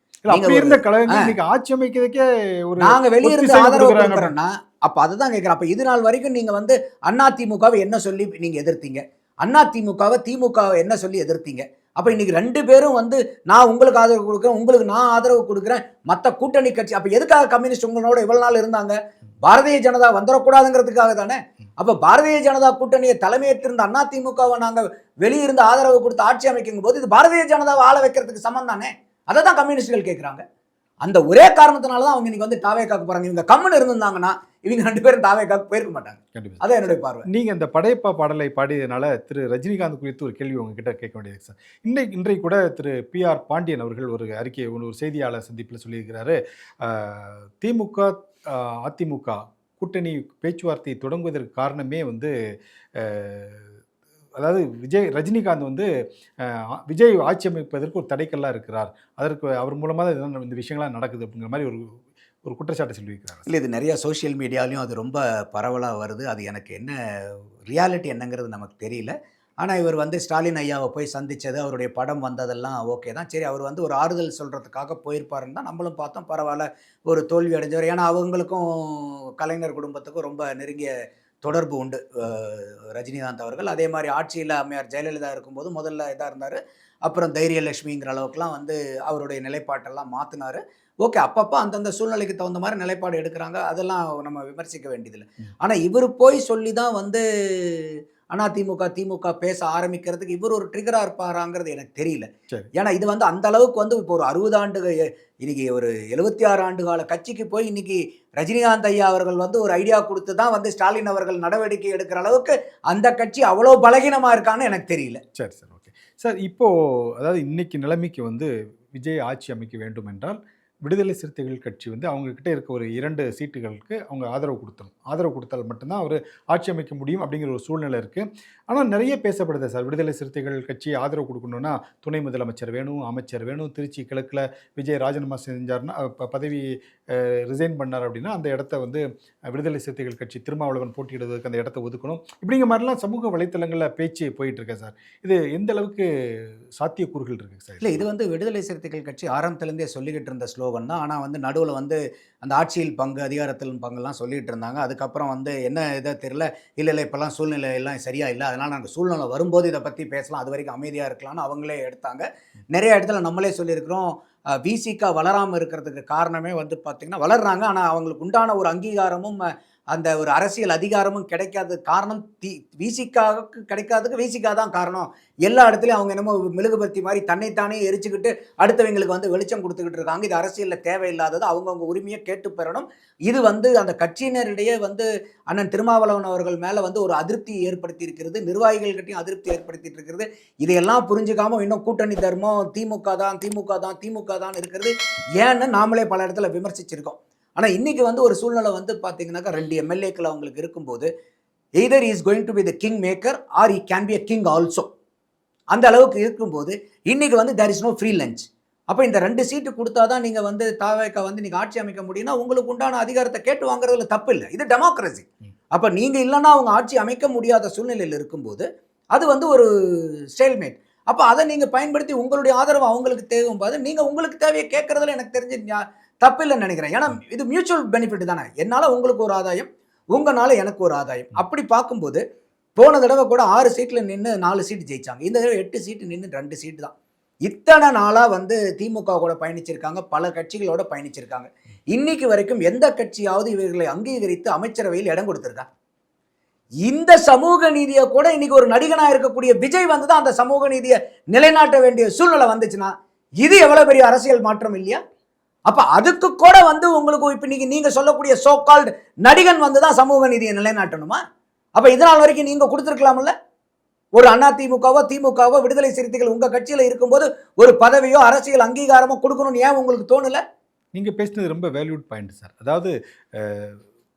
அப்படி இருந்த கழகங்கள் இன்னைக்கு ஆட்சி அமைக்கிறதுக்கே ஒரு நாங்க வெளியிருந்து ஒத்திசைவு ஆதரவு கொடுக்குறாங்க. கொடுக்குறோம்னா, அப்ப அதுதான் கேட்கிறேன். அப்ப இது நாள் வரைக்கும் நீங்க வந்து அதிமுகவை என்ன சொல்லி நீங்க எதிர்த்தீங்க? அதிமுகவை திமுக என்ன சொல்லி எதிர்த்தீங்க? அப்ப இன்னைக்கு 2 பேரும் வந்து நான் உங்களுக்கு ஆதரவு கொடுக்குறேன், உங்களுக்கு நான் ஆதரவு கொடுக்குறேன். மத்த கூட்டணி கட்சி அப்ப எதுக்காக கம்யூனிஸ்ட் உங்களோட இவ்வளவு நாள் இருந்தாங்க? பாரதிய ஜனதா வந்துடக்கூடாதுங்கிறதுக்காக தானே. அப்ப பாரதிய ஜனதா கூட்டணியை தலைமையேற்றிருந்த அதிமுகவை நாங்க வெளியிருந்து ஆதரவு கொடுத்து ஆட்சி அமைக்கும் போது இது பாரதிய ஜனதாவை ஆள வைக்கிறதுக்கு சமம் தானே. அதை தான் கம்யூனிஸ்டுகள் கேட்குறாங்க. அந்த ஒரே காரணத்தினால தான் அவங்க இன்னைக்கு வந்து தாவேக்காக்கு போறாங்க. இவங்க கம்முன்னு இருந்திருந்தாங்கன்னா இவங்க 2 பேரும் தாவேக்காக்கு போயிருக்க மாட்டாங்க. கண்டிப்பா. அதான் என்னுடைய பார்வை. நீங்க இந்த படையப்பா பாடலை பாடியதுனால திரு ரஜினிகாந்த் குறித்து ஒரு கேள்வி உங்ககிட்ட கேட்க வேண்டியது சார். இன்றைக்கு கூட திரு PR பாண்டியன் அவர்கள் ஒரு அறிக்கை ஒரு செய்தியாளர் சந்திப்பில் சொல்லியிருக்கிறாரு. திமுக அதிமுக கூட்டணி பேச்சுவார்த்தை தொடங்குவதற்கு காரணமே வந்து அதாவது ரஜினிகாந்த் வந்து விஜய் ஆட்சி அமைப்பதற்கு ஒரு தடைக்கல்லாக இருக்கிறார். அதற்கு அவர் மூலமாக தான் இந்த விஷயங்கள்லாம் நடக்குது அப்படிங்கிற மாதிரி ஒரு குற்றச்சாட்டை சொல்லியிருக்கிறார். இல்லை, இது நிறைய சோஷியல் மீடியாலையும் அது ரொம்ப பரவலாக வருது. அது எனக்கு என்ன ரியாலிட்டி என்னங்கிறது நமக்கு தெரியல. ஆனால் இவர் வந்து ஸ்டாலின் ஐயாவை போய் சந்தித்தது, அவருடைய படம் வந்ததெல்லாம் ஓகே தான். சரி, அவர் வந்து ஒரு ஆறுதல் சொல்கிறதுக்காக போயிருப்பாருன்னு தான் நம்மளும் பார்த்தோம். பரவாயில்ல, ஒரு தோல்வி அடைஞ்சவர். ஏன்னா அவங்களுக்கும் கலைஞர் குடும்பத்துக்கும் ரொம்ப நெருங்கிய தொடர்பு உண்டு ரஜினிகாந்த் அவர்கள். அதே மாதிரி ஆட்சியில் அம்மையார் ஜெயலலிதா இருக்கும்போது முதல்ல இதாக இருந்தார். அப்புறம் தைரியலட்சுமிங்கிற அளவுக்குலாம் வந்து அவருடைய நிலைப்பாட்டெல்லாம் மாற்றினார். ஓகே, அப்பப்போ அந்தந்த சூழ்நிலைக்கு தகுந்த மாதிரி நிலைப்பாடு எடுக்கிறாங்க. அதெல்லாம் நம்ம விமர்சிக்க வேண்டியதில்லை. ஆனால் இவர் போய் சொல்லி தான் வந்து அதிமுக திமுக பேச ஆரம்பிக்கிறதுக்கு இவர் ஒரு ட்ரிகராக இருப்பாராங்கிறது எனக்கு தெரியல. ஏன்னா இது வந்து அந்த அளவுக்கு வந்து இப்போ ஒரு 60 ஆண்டு இன்னைக்கு ஒரு 76 ஆண்டு கால கட்சிக்கு போய் இன்னைக்கு ரஜினிகாந்த் ஐயா அவர்கள் வந்து ஒரு ஐடியா கொடுத்து தான் வந்து ஸ்டாலின் அவர்கள் நடவடிக்கை எடுக்கிற அளவுக்கு அந்த கட்சி அவ்வளோ பலகீனமாக இருக்கான்னு எனக்கு தெரியல. சரி சார், ஓகே சார். இப்போ அதாவது இன்னைக்கு நிலைமைக்கு வந்து விஜய் ஆட்சி அமைக்க வேண்டும் என்றால் விடுதலை சிறுத்தைகள் கட்சி வந்து அவங்கக்கிட்ட இருக்க ஒரு 2 சீட்டுகளுக்கு அவங்க ஆதரவு கொடுத்தணும். ஆதரவு கொடுத்தால் மட்டும்தான் அவர் ஆட்சி அமைக்க முடியும் அப்படிங்கிற ஒரு சூழ்நிலை இருக்குது. ஆனால் நிறைய பேசப்படுது சார், விடுதலை சிறுத்தைகள் கட்சி ஆதரவு கொடுக்கணுன்னா துணை முதலமைச்சர் வேணும், அமைச்சர் வேணும். திருச்சி கிழக்கில் விஜய் ராஜினாமா செஞ்சார்னா பதவி ரிசைன் பண்ணார் அப்படின்னா அந்த இடத்த வந்து விடுதலை சிறுத்தைகள் கட்சி திருமாவளவன் போட்டியிடுவதற்கு அந்த இடத்த ஒதுக்கணும். இப்படிங்கிற மாதிரிலாம் சமூக வலைத்தளங்களில் பேச்சு போயிட்டுருக்கேன் சார். இது எந்த அளவுக்கு சாத்தியக்கூறுகள் இருக்குது சார்? இல்லை, இது வந்து விடுதலை சிறுத்தைகள் கட்சி ஆரம்பத்துலேருந்தே சொல்லிக்கிட்டு இருந்த ஸ்லோகன் தான். ஆனால் வந்து நடுவில் வந்து அந்த ஆட்சியில் பங்கு, அதிகாரத்தில் பங்குலாம் சொல்லிகிட்டு இருந்தாங்க. அதுக்கப்புறம் வந்து என்ன இதை தெரியல, இல்லை இப்போல்லாம் சூழ்நிலை எல்லாம் சரியாக இல்லை, அதனால் நாங்கள் சூழ்நிலை வரும்போது இதை பற்றி பேசலாம், அது வரைக்கும் அமைதியாக இருக்கலாம்னு அவங்களே எடுத்தாங்க. நிறைய இடத்துல நம்மளே சொல்லியிருக்கிறோம். விசிகா வளராமல் இருக்கிறதுக்கு காரணமே வந்து பார்த்திங்கன்னா, வளர்றாங்க ஆனால் அவங்களுக்கு உண்டான ஒரு அங்கீகாரமும் அந்த ஒரு அரசியல் அதிகாரமும் கிடைக்காததுக்கு காரணம் விசிகாவுக்கு கிடைக்காததுக்கு விசிகா தான் காரணம். எல்லா இடத்துலையும் அவங்க என்னமோ மெழுகுபத்தி மாதிரி தன்னைத்தானே எரிச்சுக்கிட்டு அடுத்தவங்களுக்கு வந்து வெளிச்சம் கொடுத்துக்கிட்டு இருக்காங்க. இது அரசியலில் தேவையில்லாதது, அவங்கவுங்க உரிமையை கேட்டு பெறணும். இது வந்து அந்த கட்சியினரிடையே வந்து அண்ணன் திருமாவளவன் அவர்கள் மேலே வந்து ஒரு அதிருப்தி ஏற்படுத்தி இருக்கிறது, நிர்வாகிகள்கிட்டையும் அதிருப்தி ஏற்படுத்திட்டு இருக்கிறது. இதையெல்லாம் புரிஞ்சுக்காமல் இன்னும் கூட்டணி தர்மம் திமுக தான் இருக்கிறது ஏன்னு நாமளே பல இடத்துல விமர்சிச்சிருக்கோம். ஆனால் இன்றைக்கி வந்து ஒரு சூழ்நிலை வந்து பார்த்தீங்கன்னாக்கா 2 எம்எல்ஏக்கள் அவங்களுக்கு இருக்கும்போது either is going to be the king maker or he can be a king also. அந்த அளவுக்கு இருக்கும்போது இன்றைக்கி வந்து there is no free lunch. அப்போ இந்த 2 சீட்டு கொடுத்தா தான் நீங்கள் வந்து தாவேக்கா வந்து நீங்கள் ஆட்சி அமைக்க முடியும்னா உங்களுக்கு உண்டான அதிகாரத்தை கேட்டு வாங்குறதுல தப்பு இல்லை. இது டெமோக்ரஸி. அப்போ நீங்கள் இல்லைன்னா அவங்க ஆட்சி அமைக்க முடியாத சூழ்நிலையில் இருக்கும்போது அது வந்து ஒரு ஸ்டேல்மேட். அப்ப அத நீங்க பயன்படுத்தி உங்களுடைய ஆதரவு அவங்களுக்கு தேவைங்கும்போது, நீங்க உங்களுக்கு தேவைய கேட்கறதுல எனக்கு தெரிஞ்சு தப்பில்லன்னு நெனைக்கிறேன். ஏன்னா இது மியூச்சுவல் பெனிஃபிட் தானே. என்னால உங்களுக்கு ஒரு ஆதாயம், உங்கனால எனக்கு ஒரு ஆதாயம். அப்படி பார்க்கும்போது, போன தடவ கூட 6 சீட்ல நின்னு 4 சீட் ஜெயிச்சாங்க. இந்த தடவ 8 சீட் நின்னு 2 சீட் தான். இத்தன நாளா வந்து திமுக கூட பயணிச்சிருக்காங்க. பல கட்சிகளோட பயணிச்சிருக்காங்க. இன்னைக்கு வரைக்கும் எந்த கட்சியாவது இவர்களை அங்கீகரித்து அமைச்சரவையில் இடம் கொடுத்திருக்கா? இந்த சமூக நீதிய கூட இன்னைக்கு ஒரு நடிகனா இருக்கக்கூடிய விஜய் வந்து தான் அந்த சமூக நீதிய நிலைநாட்ட வேண்டிய சூழ்நிலை வந்துச்சுன்னா, இது எவ்வளவு பெரிய அரசியல் மாற்றம் இல்லையா? அப்ப அதுக்கு கூட வந்து உங்களுக்கு இப்ப நீங்க சொல்லக்கூடிய சோ கால்ட் நடிகன் வந்து தான் சமூக நீதியை நிலைநாட்டணுமா? அப்ப இதனால் வரைக்கும் நீங்க கொடுத்திருக்கலாம்ல? ஒரு அதிமுகவோ, திமுகவோ, விடுதலை சிறுத்தைகள் உங்க கட்சியில இருக்கும்போது ஒரு பதவியோ, அரசியல் அங்கீகாரமோ கொடுக்கணும்னு ஏன் உங்களுக்கு தோணல? நீங்க பேசினது ரொம்ப வேல்யூட் பாயிண்ட் சார். அதாவது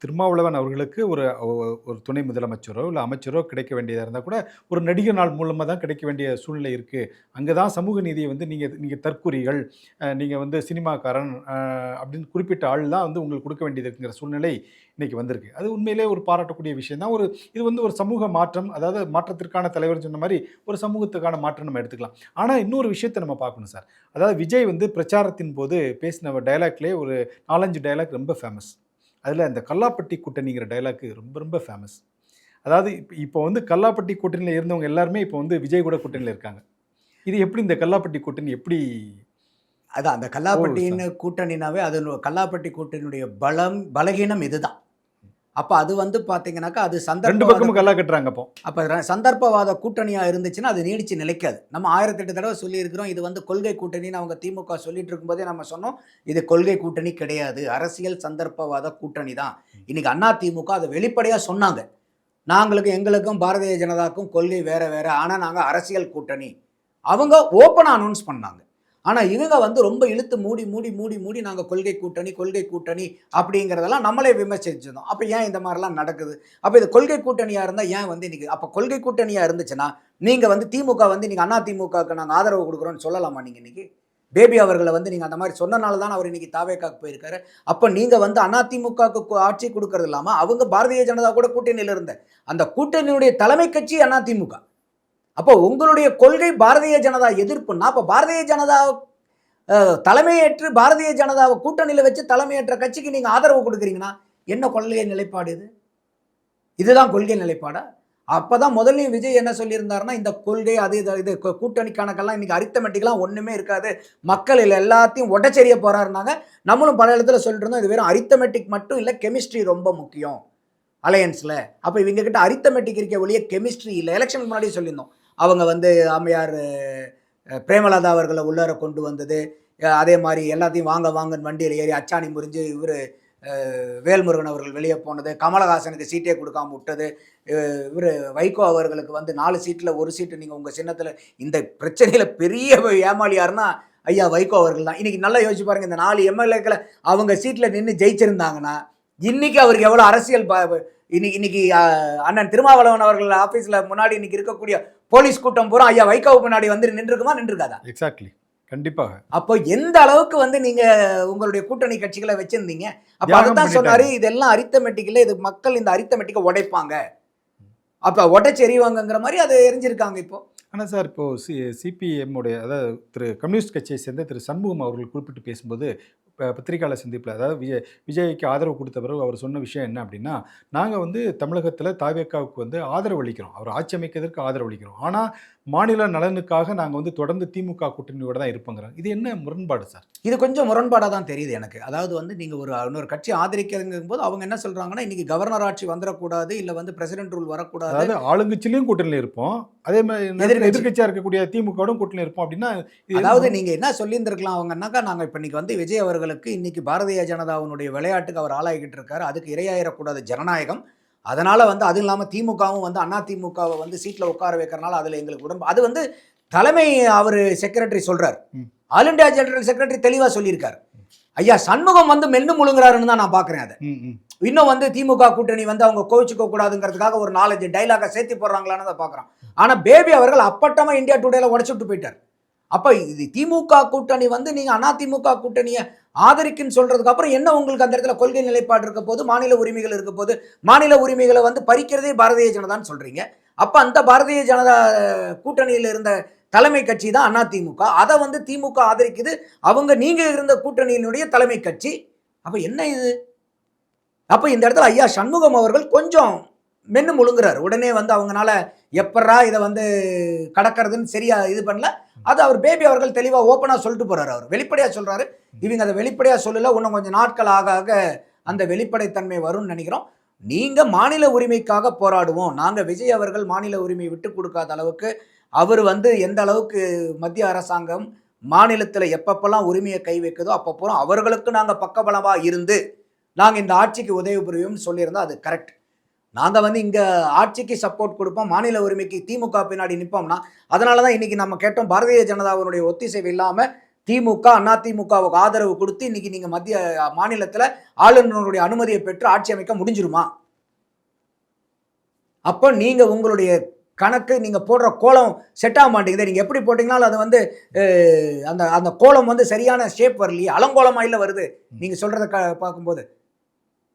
திருமாவளவன் அவர்களுக்கு ஒரு துணை முதலமைச்சரோ இல்லை அமைச்சரோ கிடைக்க வேண்டியதாக இருந்தால் கூட ஒரு நடிகர் நாள் மூலமாக தான் கிடைக்க வேண்டிய சூழ்நிலை இருக்குது. அங்கே தான் சமூக நீதியை வந்து நீங்கள் தற்குறிகள், நீங்கள் வந்து சினிமாக்காரன் அப்படின்னு குறிப்பிட்ட ஆள் தான் வந்து உங்களுக்கு கொடுக்க வேண்டியது இருக்குங்கிற சூழ்நிலை இன்றைக்கி வந்திருக்கு. அது உண்மையிலே ஒரு பாராட்டக்கூடிய விஷயம் தான். இது வந்து ஒரு சமூக மாற்றம், அதாவது மாற்றத்திற்கான தலைவர் சொன்ன மாதிரி ஒரு சமூகத்துக்கான மாற்றம் நம்ம எடுத்துக்கலாம். ஆனால் இன்னொரு விஷயத்தை நம்ம பார்க்கணும் சார். அதாவது விஜய் வந்து பிரச்சாரத்தின் போது பேசின டைலாக்லேயே ஒரு 4-5 டைலாக் ரொம்ப ஃபேமஸ். அதில் அந்த கல்லாப்பட்டி கூட்டணிங்கிற டைலாக்கு ரொம்ப ரொம்ப ஃபேமஸ். அதாவது இப்போ வந்து கல்லாப்பட்டி கூட்டணியில் இருந்தவங்க எல்லாருமே இப்போ வந்து விஜய் கூட கூட்டணியில் இருக்காங்க. இது எப்படி இந்த கல்லாப்பட்டி கூட்டணி எப்படி? அதான் அந்த கல்லாப்பட்டின்னு கூட்டணினாவே அது கல்லாப்பட்டி கூட்டணியுடைய பலகீனம் இதுதான். அப்ப அது வந்து பாத்தீங்கன்னாக்கா அது ரெண்டு பக்கமும் கல்லா கட்டுறாங்க. அப்ப சந்தர்ப்பவாத கூட்டணியா இருந்துச்சுன்னா அது நீடிச்சு நிலைக்காது. நம்ம 1008 தடவை சொல்லி இருக்கிறோம். இது வந்து கொள்கை கூட்டணின்னு அவங்க திமுக சொல்லிட்டு இருக்கும்போதே நம்ம சொன்னோம், இது கொள்கை கூட்டணி கிடையாது, அரசியல் சந்தர்ப்பவாத கூட்டணி தான். இன்னைக்கு அதிமுக அதை வெளிப்படையா சொன்னாங்க. எங்களுக்கும் பாரதிய ஜனதாக்கும் கொள்கை வேற வேற, ஆனா நாங்க அரசியல் கூட்டணி. அவங்க ஓப்பனா அனௌன்ஸ் பண்ணாங்க. ஆனா இவங்க வந்து ரொம்ப இழுத்து மூடி நாங்க கொள்கை கூட்டணி அப்படிங்கிறதெல்லாம் நம்மளே விமர்சிச்சிருந்தோம். அப்ப ஏன் இந்த மாதிரிலாம் நடக்குது? அப்ப இது கொள்கை கூட்டணியா இருந்தா ஏன் வந்து இன்னைக்கு அப்ப கொள்கை கூட்டணியா இருந்துச்சுன்னா நீங்க வந்து திமுக வந்து நீங்க அதிமுகவுக்கு நாங்க ஆதரவு கொடுக்குறோம்னு சொல்லலாமா? நீங்க இன்னைக்கு பேபி அவர்களை வந்து நீங்க அந்த மாதிரி சொன்னனால தான் அவர் இன்னைக்கு தாவேக்காக்கு போயிருக்காரு. அப்ப நீங்க வந்து அதிமுகவுக்கு ஆட்சி கொடுக்கறது இல்லாம அவங்க பாரதிய ஜனதா கூட கூட்டணியில இருந்த அந்த கூட்டணியுடைய தலைமை கட்சி அதிமுக. அப்போ உங்களுடைய கொள்கை பாரதிய ஜனதா எதிர்ப்புன்னா அப்ப பாரதிய ஜனதா தலைமையேற்று பாரதிய ஜனதாவை கூட்டணியில வச்சு தலைமையேற்ற கட்சிக்கு நீங்க ஆதரவு கொடுக்குறீங்கன்னா என்ன கொள்கை நிலைப்பாடு இது? இதுதான் கொள்கை நிலைப்பாடா? அப்பதான் முதல்ல விஜய் என்ன சொல்லியிருந்தாருன்னா, இந்த கொள்கை அது இது கூட்டணி கணக்கெல்லாம் இன்னைக்கு அரித்தமெட்டிக்லாம் ஒண்ணுமே இருக்காது, மக்கள் எல்லாத்தையும் உடச்செறிய போறாருனாங்க. நம்மளும் பல இடத்துல சொல்லிட்டு இருந்தோம், இது வெறும் அரித்தமெட்டிக் மட்டும் இல்லை, கெமிஸ்ட்ரி ரொம்ப முக்கியம் அலையன்ஸ்ல. அப்ப இவங்க கிட்ட அரித்தமெட்டிக் இருக்க ஒழிய கெமிஸ்ட்ரி இல்லை. எலெக்ஷனுக்கு முன்னாடி சொல்லியிருந்தோம், அவங்க வந்து அம்மையார் பிரேமலதா அவர்களை உள்ளார கொண்டு வந்தது, அதே மாதிரி எல்லாத்தையும் வாங்கன்னு வண்டியில் ஏறி அச்சாணி முறிஞ்சு இவர் வேல்முருகன் அவர்கள் வெளியே போனது, கமலஹாசனுக்கு சீட்டே கொடுக்காம விட்டது, இவர் வைகோ அவர்களுக்கு வந்து 4 சீட்டில் 1 சீட்டு நீங்கள் உங்கள் சின்னத்தில், இந்த பிரச்சனையில் பெரிய ஏமாளி யாருன்னா ஐயா வைகோ அவர்கள் தான். இன்னைக்கு நல்லா யோசிச்சு பாருங்க, இந்த 4 எம்எல்ஏக்களை அவங்க சீட்டில் நின்று ஜெயிச்சிருந்தாங்கன்னா இன்னைக்கு அவருக்கு எவ்வளோ அரசியல் இன்னைக்கு அண்ணன் திருமாவளவன் அவர்கள் ஆஃபீஸில் முன்னாடி இன்னைக்கு இருக்கக்கூடிய போலீஸ் கூட்டம் பூரா ஐயா வைகோ முன்னாடி வந்து நின்றுருக்காதா? எக்ஸாக்ட்லி, கண்டிப்பாக. அப்போ எந்த அளவுக்கு வந்து நீங்க உங்களுடைய கூட்டணி கட்சிகளை வச்சிருந்தீங்க. அப்ப அதுதான் சொன்னாரு, இதெல்லாம் அரித்தமெட்டிக்கல, இது மக்கள் இந்த அரித்தமெட்டிக்கை உடைப்பாங்க, அப்ப உடைச்சு எறிவாங்கங்கிற மாதிரி அதை எரிஞ்சிருக்காங்க இப்போ. ஆனால் சார், இப்போது சிபிஎம் உடைய, அதாவது கம்யூனிஸ்ட் கட்சியை சேர்ந்த திரு சண்முகம் அவர்கள் குறிப்பிட்டு பேசும்போது பத்திரிகையாளர் சந்திப்பில், அதாவது விஜய்க்கு ஆதரவு கொடுத்த பிறகு அவர் சொன்ன விஷயம் என்ன அப்படின்னா, நாங்கள் வந்து தமிழகத்தில் தாவேக்காவுக்கு வந்து ஆதரவு அளிக்கிறோம், அவர் ஆட்சி அமைக்கிறதுக்கு ஆதரவு அளிக்கிறோம், ஆனால் மாநில நலனுக்காக நாங்கள் வந்து தொடர்ந்து திமுக கூட்டணியோட தான் இருப்போங்கிறோம். இது என்ன முரண்பாடு சார்? இது கொஞ்சம் முரண்பாடாக தான் தெரியுது எனக்கு. அதாவது வந்து நீங்கள் இன்னொரு கட்சி ஆதரிக்கிறதுங்கும் போது அவங்க என்ன சொல்கிறாங்கன்னா, இன்றைக்கி கவர்னர் ஆட்சி வந்துடக்கூடாது, இல்லை வந்து பிரசிடென்ட் ரூல் வரக்கூடாது, அதாவது ஆளுங்கட்சியிலையும் கூட்டணியில் இருப்போம், அதே மாதிரி எதிர்கட்சியாக இருக்கக்கூடிய திமுகவும் கூட்டணியில் இருப்போம் அப்படின்னா, அதாவது நீங்கள் என்ன சொல்லியிருந்திருக்கலாம் அவங்கன்னாக்கா, நாங்கள் இப்போ இன்றைக்கி வந்து விஜய் அவர்களுக்கு இன்னைக்கு பாரதிய ஜனதாவுடைய விளையாட்டுக்கு அவர் ஆளாகிட்டு இருக்காரு, அதுக்கு இரையாயிடக்கூடாது ஜனநாயகம், அதனால வந்து அது இல்லாமல் திமுகவும் வந்து அதிமுகவை வந்து சீட்டில் உட்கார வைக்கிறனால அதில் எங்களுக்கு உடம்பு, அது வந்து தலைமை அவர் செக்ரட்டரி சொல்றாரு, ஆல் இண்டியா ஜெனரல் செக்ரட்டரி தெளிவாக சொல்லியிருக்காரு. ஐயா சண்முகம் வந்து மென்னு முழுங்குறாருன்னு தான் நான் பார்க்குறேன். அதை இன்னும் வந்து திமுக கூட்டணி வந்து அவங்க கோவிச்சுக்க கூடாதுங்கிறதுக்காக ஒரு 4-5 டைலாக சேர்த்து போடுறாங்களான்னு அதை பார்க்குறோம். ஆனால் பேபி அவர்கள் அப்பட்டமாக இந்தியா டுடேல உடச்சு விட்டு போயிட்டார். அப்போ இது திமுக கூட்டணி வந்து நீங்கள் அதிமுக கூட்டணியை ஆதரிக்குன்னு சொல்றதுக்கு அப்புறம் என்ன உங்களுக்கு அந்த இடத்துல கொள்கை நிலைப்பாடு இருக்க போது, மாநில உரிமைகள் இருக்க போது, மாநில உரிமைகளை வந்து பறிக்கிறதே பாரதிய ஜனதான்னு சொல்றீங்க. அப்ப அந்த பாரதிய ஜனதா கூட்டணியில் இருந்த தலைமை கட்சி தான் அதிமுக. அதை வந்து திமுக ஆதரிக்குது. நீங்க இருந்த கூட்டணியினுடைய தலைமை கட்சி. அப்ப என்ன இது? அப்ப இந்த இடத்துல ஐயா சண்முகம் அவர்கள் கொஞ்சம் மென்னு முழுங்குறாரு. உடனே வந்து அவங்கனால எப்படா இதை வந்து கடக்கிறதுன்னு சரியா இது பண்ணல. அது அவர் பேபி அவர்கள் தெளிவா ஓப்பனா சொல்லிட்டு போறாரு. அவர் வெளிப்படையா சொல்றாரு. இவங்க அதை வெளிப்படையா சொல்லல. இன்னும் கொஞ்சம் நாட்கள் ஆக ஆக அந்த வெளிப்படைத்தன்மை வரும்னு நினைக்கிறோம். நீங்க மாநில உரிமைக்காக போராடுவோம். நாங்க விஜய் அவர்கள் மாநில உரிமை விட்டு கொடுக்காத அளவுக்கு அவர் வந்து எந்த அளவுக்கு மத்திய அரசாங்கம் மாநிலத்தில் எப்பப்பெல்லாம் உரிமையை கை வைக்குதோ அப்பப்போ அவர்களுக்கு நாங்கள் பக்கபலமா இருந்து நாங்கள் இந்த ஆட்சிக்கு உதவி புரியும்னு சொல்லியிருந்தோம். அது கரெக்ட். நாங்கள் வந்து இங்கே ஆட்சிக்கு சப்போர்ட் கொடுப்போம், மாநில உரிமைக்கு திமுக பின்னாடி நிற்போம்னா அதனால தான் இன்னைக்கு நம்ம கேட்டோம், பாரதிய ஜனதாவினுடைய ஒத்திசைவு இல்லாமல் திமுக அதிமுகவுக்கு ஆதரவு கொடுத்து இன்னைக்கு நீங்கள் மத்திய மாநிலத்தில் ஆளுநருடைய அனுமதியை பெற்று ஆட்சி அமைக்க முடிஞ்சிருமா? அப்போ நீங்கள் உங்களுடைய கணக்கு நீங்கள் போடுற கோலம் செட் ஆக மாட்டேங்குது. நீங்கள் எப்படி போட்டிங்கனாலும் அது வந்து அந்த அந்த கோலம் வந்து சரியான ஷேப் வரலையே, அலங்கோலமாக இல்லை வருது நீங்கள் சொல்கிறத பார்க்கும்போது.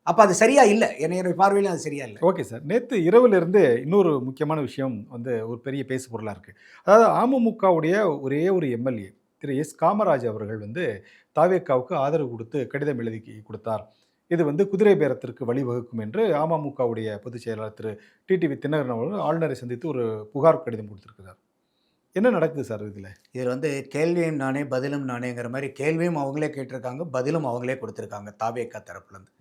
அப்போ அது சரியா இல்லை, என்னுடைய பார்வையிலும் அது சரியா இல்லை. ஓகே சார், நேற்று இரவுலேருந்து இன்னொரு முக்கியமான விஷயம் வந்து ஒரு பெரிய பேசு பொருளாக இருக்குது. அதாவது அமமுகவுடைய ஒரே ஒரு எம்எல்ஏ திரு எஸ் காமராஜ் அவர்கள் வந்து தாவேக்காவுக்கு ஆதரவு கொடுத்து கடிதம் எழுதி கொடுத்தார். இது வந்து குதிரை பேரத்திற்கு வழிவகுக்கும் என்று அமமுகவுடைய பொதுச் செயலாளர் திரு டிடிவி தினகரன் அவர்கள் ஆளுநரை சந்தித்து ஒரு புகார் கடிதம் கொடுத்திருக்கிறார். என்ன நடக்குது சார் இதில்? இதில் வந்து கேள்வியும் நானே பதிலும் நானேங்கிற மாதிரி கேள்வியும் அவங்களே கேட்டிருக்காங்க, பதிலும் அவங்களே கொடுத்துருக்காங்க தாவேக்கா தரப்புலேருந்து.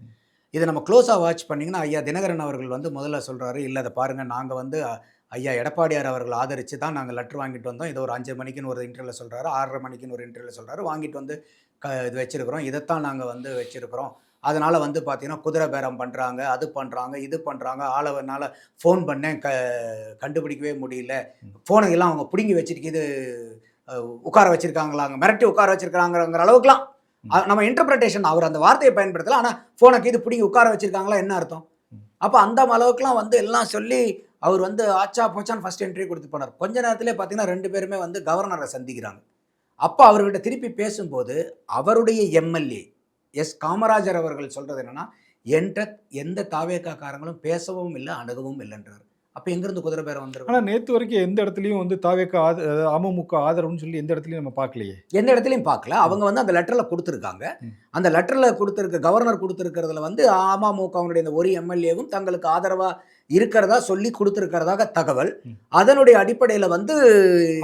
இதை நம்ம க்ளோஸாக வாட்ச் பண்ணிங்கன்னா ஐயா தினகரன் அவர்கள் வந்து முதல்ல சொல்கிறாரு, இல்லை அதை பாருங்கள், நாங்கள் வந்து ஐயா எடப்பாடியார் அவர்கள் ஆதரித்து தான் நாங்கள் லெட்டர் வாங்கிட்டு வந்தோம். இதை ஒரு 5 மணிக்குன்னு ஒரு இன்டர்வியூவில் சொல்கிறாரு, 6:30 மணிக்குன்னு ஒரு இன்டர்வியூவில் சொல்கிறாரு, வாங்கிட்டு வந்து இது வச்சுருக்கிறோம், இதைத்தான் நாங்கள் வந்து வச்சுருக்கிறோம். அதனால் வந்து பார்த்தீங்கன்னா குதிரை பேரம் பண்ணுறாங்க, அது பண்ணுறாங்க, இது பண்ணுறாங்க, ஆளவனால் ஃபோன் பண்ணேன் கண்டுபிடிக்கவே முடியல, ஃபோனை எல்லாம் அவங்க பிடுங்கி வச்சுட்டு இது உட்கார வச்சுருக்காங்களாங்க, மிரட்டி உட்கார வச்சுருக்காங்கிற அளவுக்குலாம் நம்ம இன்டர்பிரேஷன். அவர் அந்த வார்த்தையை பயன்படுத்தலாம், ஆனால் ஃபோனுக்கு இது பிடிங்கி உட்கார வச்சுருக்காங்களா என்ன அர்த்தம்? அப்போ அந்த அளவுக்குலாம் வந்து எல்லாம் சொல்லி அவர் வந்து ஆச்சா போச்சான்னு ஃபஸ்ட் இன்டர்வியூ கொடுத்து போனார். கொஞ்ச நேரத்திலே பார்த்தீங்கன்னா 2 பேருமே வந்து கவர்னரை சந்திக்கிறாங்க. அப்போ அவர்கிட்ட திருப்பி பேசும்போது அவருடைய எம்எல்ஏ எஸ் காமராஜர் அவர்கள் சொல்கிறது என்னென்னா, என்கிட்ட எந்த தாவேக்கா காரங்களும் பேசவும் இல்லை, அணுகவும் இல்லைன்றார். அப்போ எங்கேருந்து குதிரை பேரம் வந்துடும்? ஆனால் நேற்று வரைக்கும் எந்த இடத்துலையும் வந்து தாவேக்கா அமமுக ஆதரவுன்னு சொல்லி எந்த இடத்துலையும் நம்ம பார்க்கலையே. எந்த இடத்துலையும் பார்க்கல. அவங்க வந்து அந்த லெட்டரில் கொடுத்துருக்காங்க. அந்த லெட்டரில் கொடுத்துருக்க கவர்னர் கொடுத்துருக்கிறதுல வந்து அமமுகவுடைய இந்த ஒரு எம்எல்ஏவும் தங்களுக்கு ஆதரவாக இருக்கிறதா சொல்லி கொடுத்துருக்கிறதாக தகவல். அதனுடைய அடிப்படையில் வந்து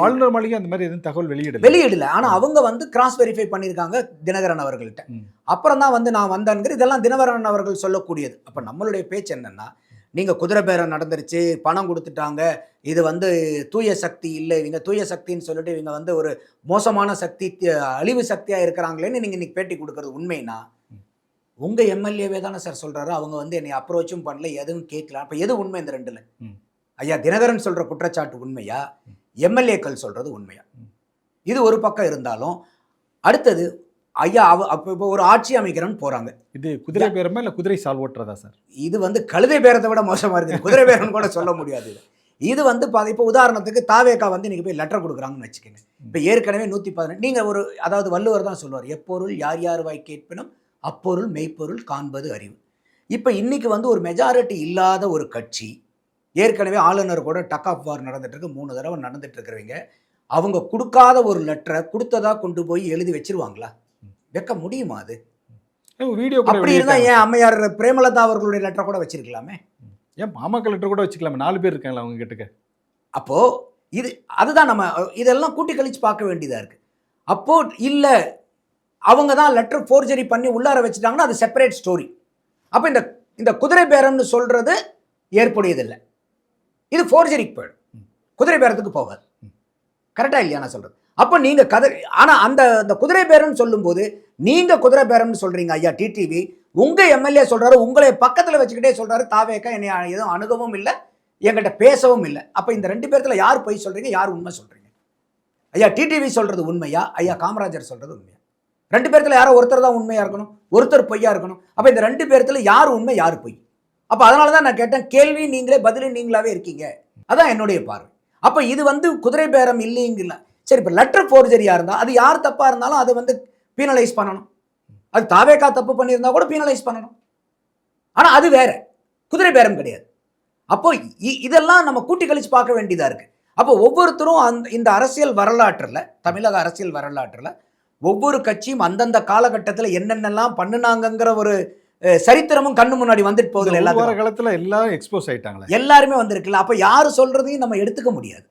ஆளுநர் மாளிகை அந்த மாதிரி எதுவும் தகவல் வெளியிடல. ஆனால் அவங்க வந்து கிராஸ் வெரிஃபை பண்ணியிருக்காங்க தினகரன் அவர்கள்ட்ட. அப்புறம் தான் வந்து நான் வந்தேங்கிற இதெல்லாம் தினகரன் அவர்கள் சொல்லக்கூடியது. அப்போ நம்மளுடைய பேச்சு என்னன்னா, நீங்கள் குதிரை பேரம் நடந்துருச்சு, பணம் கொடுத்துட்டாங்க, இது வந்து தூய சக்தி இல்லை, இவங்க தூய சக்தின்னு சொல்லிட்டு இவங்க வந்து ஒரு மோசமான சக்தி, அழிவு சக்தியாக இருக்கிறாங்களேன்னு நீங்கள் இன்னைக்கு பேட்டி கொடுக்கறது உண்மைனா, உங்கள் எம்எல்ஏவே தானே சார் சொல்கிறாரு, அவங்க வந்து என்னை அப்ரோச்சும் பண்ணல, எதுவும் கேட்கல. அப்போ எது உண்மை இந்த ரெண்டில்? ஐயா தினகரன் சொல்கிற குற்றச்சாட்டு உண்மையா, எம்எல்ஏக்கள் சொல்கிறது உண்மையா? இது ஒரு பக்கம் இருந்தாலும் அடுத்தது ஐயா அப்போ ஒரு ஆட்சி அமைக்கிறோன்னு போகிறாங்க. இது குதிரை பேரமா இல்லை குதிரை சால் ஓட்டுறதா சார்? இது வந்து கழுதை பேரத்தை விட மோசமாக இருக்குது. குதிரை பேரம்னு கூட சொல்ல முடியாது. இது வந்து இப்போ உதாரணத்துக்கு தாவேக்கா வந்து நீங்கள் போய் லெட்டர் கொடுக்குறாங்கன்னு வச்சுக்கோங்க. இப்போ ஏற்கனவே 118 நீங்கள் ஒரு அதாவது வள்ளுவர் தான் சொல்லுவார், எப்பொருள் யார் யார் வாய் கேட்பினும் அப்பொருள் மெய்ப்பொருள் காண்பது அறிவு. இப்போ இன்னைக்கு வந்து ஒரு மெஜாரிட்டி இல்லாத ஒரு கட்சி, ஏற்கனவே ஆளுநர் கூட டக் ஆஃப் வார் நடந்துட்டு இருக்கு, 3 தடவை நடந்துட்டு இருக்கிறவங்க, அவங்க கொடுக்காத ஒரு லெட்டரை கொடுத்ததா கொண்டு போய் எழுதி வச்சிருவாங்களா? வைக்க முடியுமா? அது வீடியோ அப்படி இருந்தா ஏன் அம்மையார் பிரேமலதா அவர்களுடைய லெட்டரை கூட வச்சிருக்கலாமே? ஏன் பாமக லெட்டர் கூட வச்சுக்கலாமே? 4 பேர் இருக்காங்களா அவங்க கிட்டக்க? அப்போ அதுதான் நம்ம இதெல்லாம் கூட்டி கழிச்சு பார்க்க வேண்டியதா இருக்கு. அப்போ இல்ல அவங்க தான் லெட்டர் ஃபோர்ஜரி பண்ணி உள்ளார வச்சுட்டாங்கன்னா அது செப்பரேட் ஸ்டோரி. அப்போ இந்த குதிரை பேரம்னு சொல்றது ஏற்புடையதில்லை. இது ஃபோர்ஜரிக்கு போயிடும், குதிரை பேரத்துக்கு போகாது. கரெக்டா இல்லையா நான் சொல்றது? அப்போ நீங்க ஆனால் அந்த குதிரை பேரம்னு சொல்லும்போது நீங்க குதிரை பேரம்னு சொல்றீங்க. ஐயா டிடிவி உங்க எம்எல்ஏ சொல்றாரு, உங்களை பக்கத்தில் வச்சுக்கிட்டே சொல்றாரு, தாவேக்கா என்னை எதுவும் அணுகவும் இல்லை, என்கிட்ட பேசவும் இல்லை. அப்போ இந்த 2 பேர்த்துல யார் பொய் சொல்றீங்க, யார் உண்மை சொல்றீங்க? ஐயா டிடிவி சொல்றது உண்மையா, ஐயா காமராஜர் சொல்றது உண்மையா? 2 பேர்த்துல யாரோ ஒருத்தர் தான் உண்மையா இருக்கணும், ஒருத்தர் பொய்யா இருக்கணும். அப்போ இந்த 2 பேர்த்துல யார் உண்மை யார் பொய்? அப்போ அதனால தான் நான் கேட்டேன், கேள்வி நீங்களே பதிலும் நீங்களாவே இருக்கீங்க. அதான் என்னுடைய பார்வை. அப்போ இது வந்து குதிரை பேரம் இல்லைங்கல. சரி, இப்போ லெட்டர் ஃபோர்ஜரியா இருந்தால் அது யார் தப்பா இருந்தாலும் அதை வந்து பீனலைஸ் பண்ணணும். அது தாவேக்கா தப்பு பண்ணியிருந்தா கூட பீனலைஸ் பண்ணணும். ஆனால் அது வேற, குதிரை பேரம் கிடையாது. அப்போ இதெல்லாம் நம்ம கூட்டி கழிச்சு பார்க்க வேண்டியதா இருக்கு. அப்போ ஒவ்வொருத்தரும் இந்த அரசியல் வரலாற்றில், தமிழக அரசியல் வரலாற்றில் ஒவ்வொரு கட்சியும் அந்தந்த காலகட்டத்தில் என்னென்னலாம் பண்ணுனாங்கங்கிற ஒரு சரித்திரமும் கண்ணு முன்னாடி வந்துட்டு போகுது. எல்லா காலத்துல எல்லாரும் எக்ஸ்போஸ் ஆயிட்டாங்களே, எல்லாருமே வந்திருக்குல்ல. அப்ப யாரு சொல்றதையும் நம்ம எடுத்துக்க முடியாது.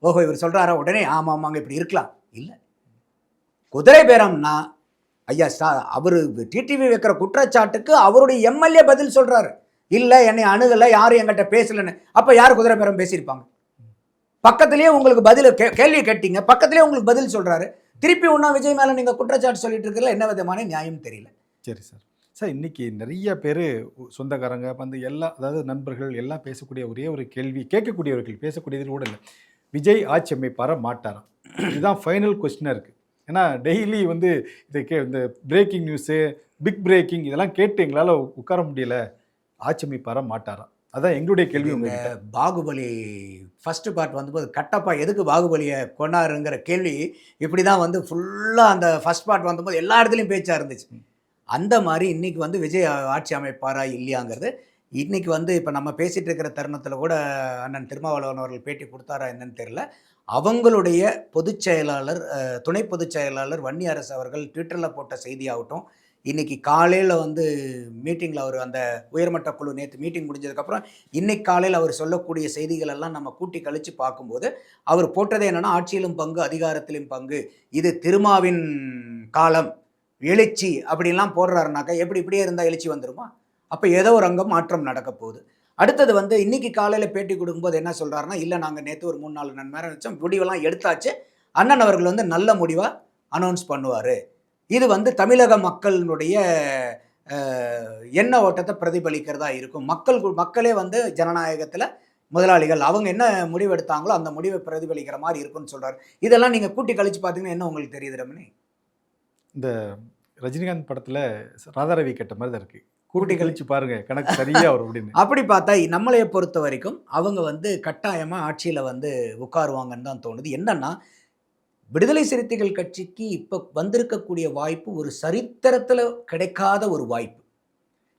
ஓஹோ இவர் சொல்றாரா உடனே ஆமா ஆமாங்க இப்படி இருக்கலாம் இல்ல. குதிரை பேரம்னா ஐயா அவரு டிடிவி வைக்கிற குற்றச்சாட்டுக்கு அவருடைய எம்எல்ஏ பதில் சொல்றாரு. இல்ல என்னை அணுகல, யாரும் என்கிட்ட பேசலன்னு. அப்ப யார் குதிரை பேரம் பேசியிருப்பாங்க? பக்கத்திலேயே உங்களுக்கு பதில் கேள்வி கேட்டீங்க, பக்கத்திலேயே உங்களுக்கு பதில் சொல்றாரு. திருப்பி ஒன்னா விஜய் மேல நீங்க குற்றச்சாட்டு சொல்லிட்டு இருக்கல, என்ன விதமான நியாயம் தெரியல. சரி சார். சார் இன்னைக்கு நிறைய பேர் சொந்தக்காரங்க வந்து எல்லாம், அதாவது நண்பர்கள் எல்லாம் பேசக்கூடிய ஒரே ஒரு கேள்வி, கேட்கக்கூடியவர்கள் பேசக்கூடியது கூட இல்லை, விஜய் ஆட்சி அமைப்பாரா மாட்டாரா? இதுதான் ஃபைனல் கொஸ்டினாக இருக்குது. ஏன்னா டெய்லி வந்து இந்த பிரேக்கிங் நியூஸு, பிக் பிரேக்கிங் இதெல்லாம் கேட்டு எங்களால் உட்கார முடியல. ஆட்சி அமைப்பாரா மாட்டாரா? அதான் எங்களுடைய கேள்வி. உங்ககிட்ட பாகுபலி ஃபர்ஸ்ட் பார்ட் வந்தபோது கட்டப்பா எதுக்கு பாகுபலியை கொண்டாருங்கிற கேள்வி இப்படி தான் வந்து ஃபுல்லாக அந்த ஃபர்ஸ்ட் பார்ட் வந்தபோது எல்லா இடத்துலையும் பேச்சாக இருந்துச்சு. அந்த மாதிரி இன்றைக்கி வந்து விஜய் ஆட்சி அமைப்பாரா இல்லையாங்கிறது இன்றைக்கி வந்து இப்போ நம்ம பேசிகிட்டு இருக்கிற தருணத்தில் கூட அண்ணன் திருமாவளவன் அவர்கள் பேட்டி கொடுத்தாரா என்னன்னு தெரியல. அவங்களுடைய பொதுச் செயலாளர், துணை பொதுச் செயலாளர் வன்னியரசு அவர்கள் ட்விட்டரில் போட்ட செய்தியாகட்டும், இன்றைக்கி காலையில் வந்து மீட்டிங்கில் அவர் அந்த உயர்மட்ட குழு நேற்று மீட்டிங் முடிஞ்சதுக்கப்புறம் இன்றைக்கி காலையில் அவர் சொல்லக்கூடிய செய்திகள் எல்லாம் நம்ம கூட்டி கழித்து பார்க்கும்போது அவர் போட்டது என்னென்னா, ஆட்சியிலும் பங்கு அதிகாரத்திலும் பங்கு, இது திருமாவின் காலம், எழுச்சி அப்படின்லாம் போடுறாருனாக்கா எப்படி இப்படியே இருந்தால் எழுச்சி வந்துருமா? அப்போ ஏதோ ஒரு அங்கம் மாற்றம் நடக்க போகுது. அடுத்தது வந்து இன்றைக்கி காலையில் பேட்டி கொடுக்கும்போது என்ன சொல்கிறாருன்னா, இல்லை நாங்கள் நேற்று ஒரு 3-4 மணி நேரம் வச்சோம், முடிவெல்லாம் எடுத்தாச்சு, அண்ணன் அவர்கள் வந்து நல்ல முடிவாக அனௌன்ஸ் பண்ணுவார், இது வந்து தமிழக மக்களினுடைய எண்ண ஓட்டத்தை பிரதிபலிக்கிறதா இருக்கும், மக்களே வந்து ஜனநாயகத்தில் முதலாளிகள், அவங்க என்ன முடிவு எடுத்தாங்களோ அந்த முடிவை பிரதிபலிக்கிற மாதிரி இருக்குன்னு சொல்கிறார். இதெல்லாம் நீங்கள் கூட்டி கழித்து பார்த்தீங்கன்னா என்ன உங்களுக்கு தெரியுது ரமணி? இந்த ரஜினிகாந்த் படத்தில் ராதாரவி கேட்ட மாதிரி தான் இருக்குது, கூட்டி கழிச்சு பாருங்க கணக்கு சரியா வரும் அப்படின்னு. அப்படி பார்த்தா நம்மளைய பொறுத்த வரைக்கும் அவங்க வந்து கட்டாயமாக ஆட்சியில் வந்து உட்காருவாங்கன்னு தான் தோணுது. என்னன்னா, விடுதலை சிறுத்தைகள் கட்சிக்கு இப்போ வந்திருக்கக்கூடிய வாய்ப்பு ஒரு சரித்திரத்தில் கிடைக்காத ஒரு வாய்ப்பு.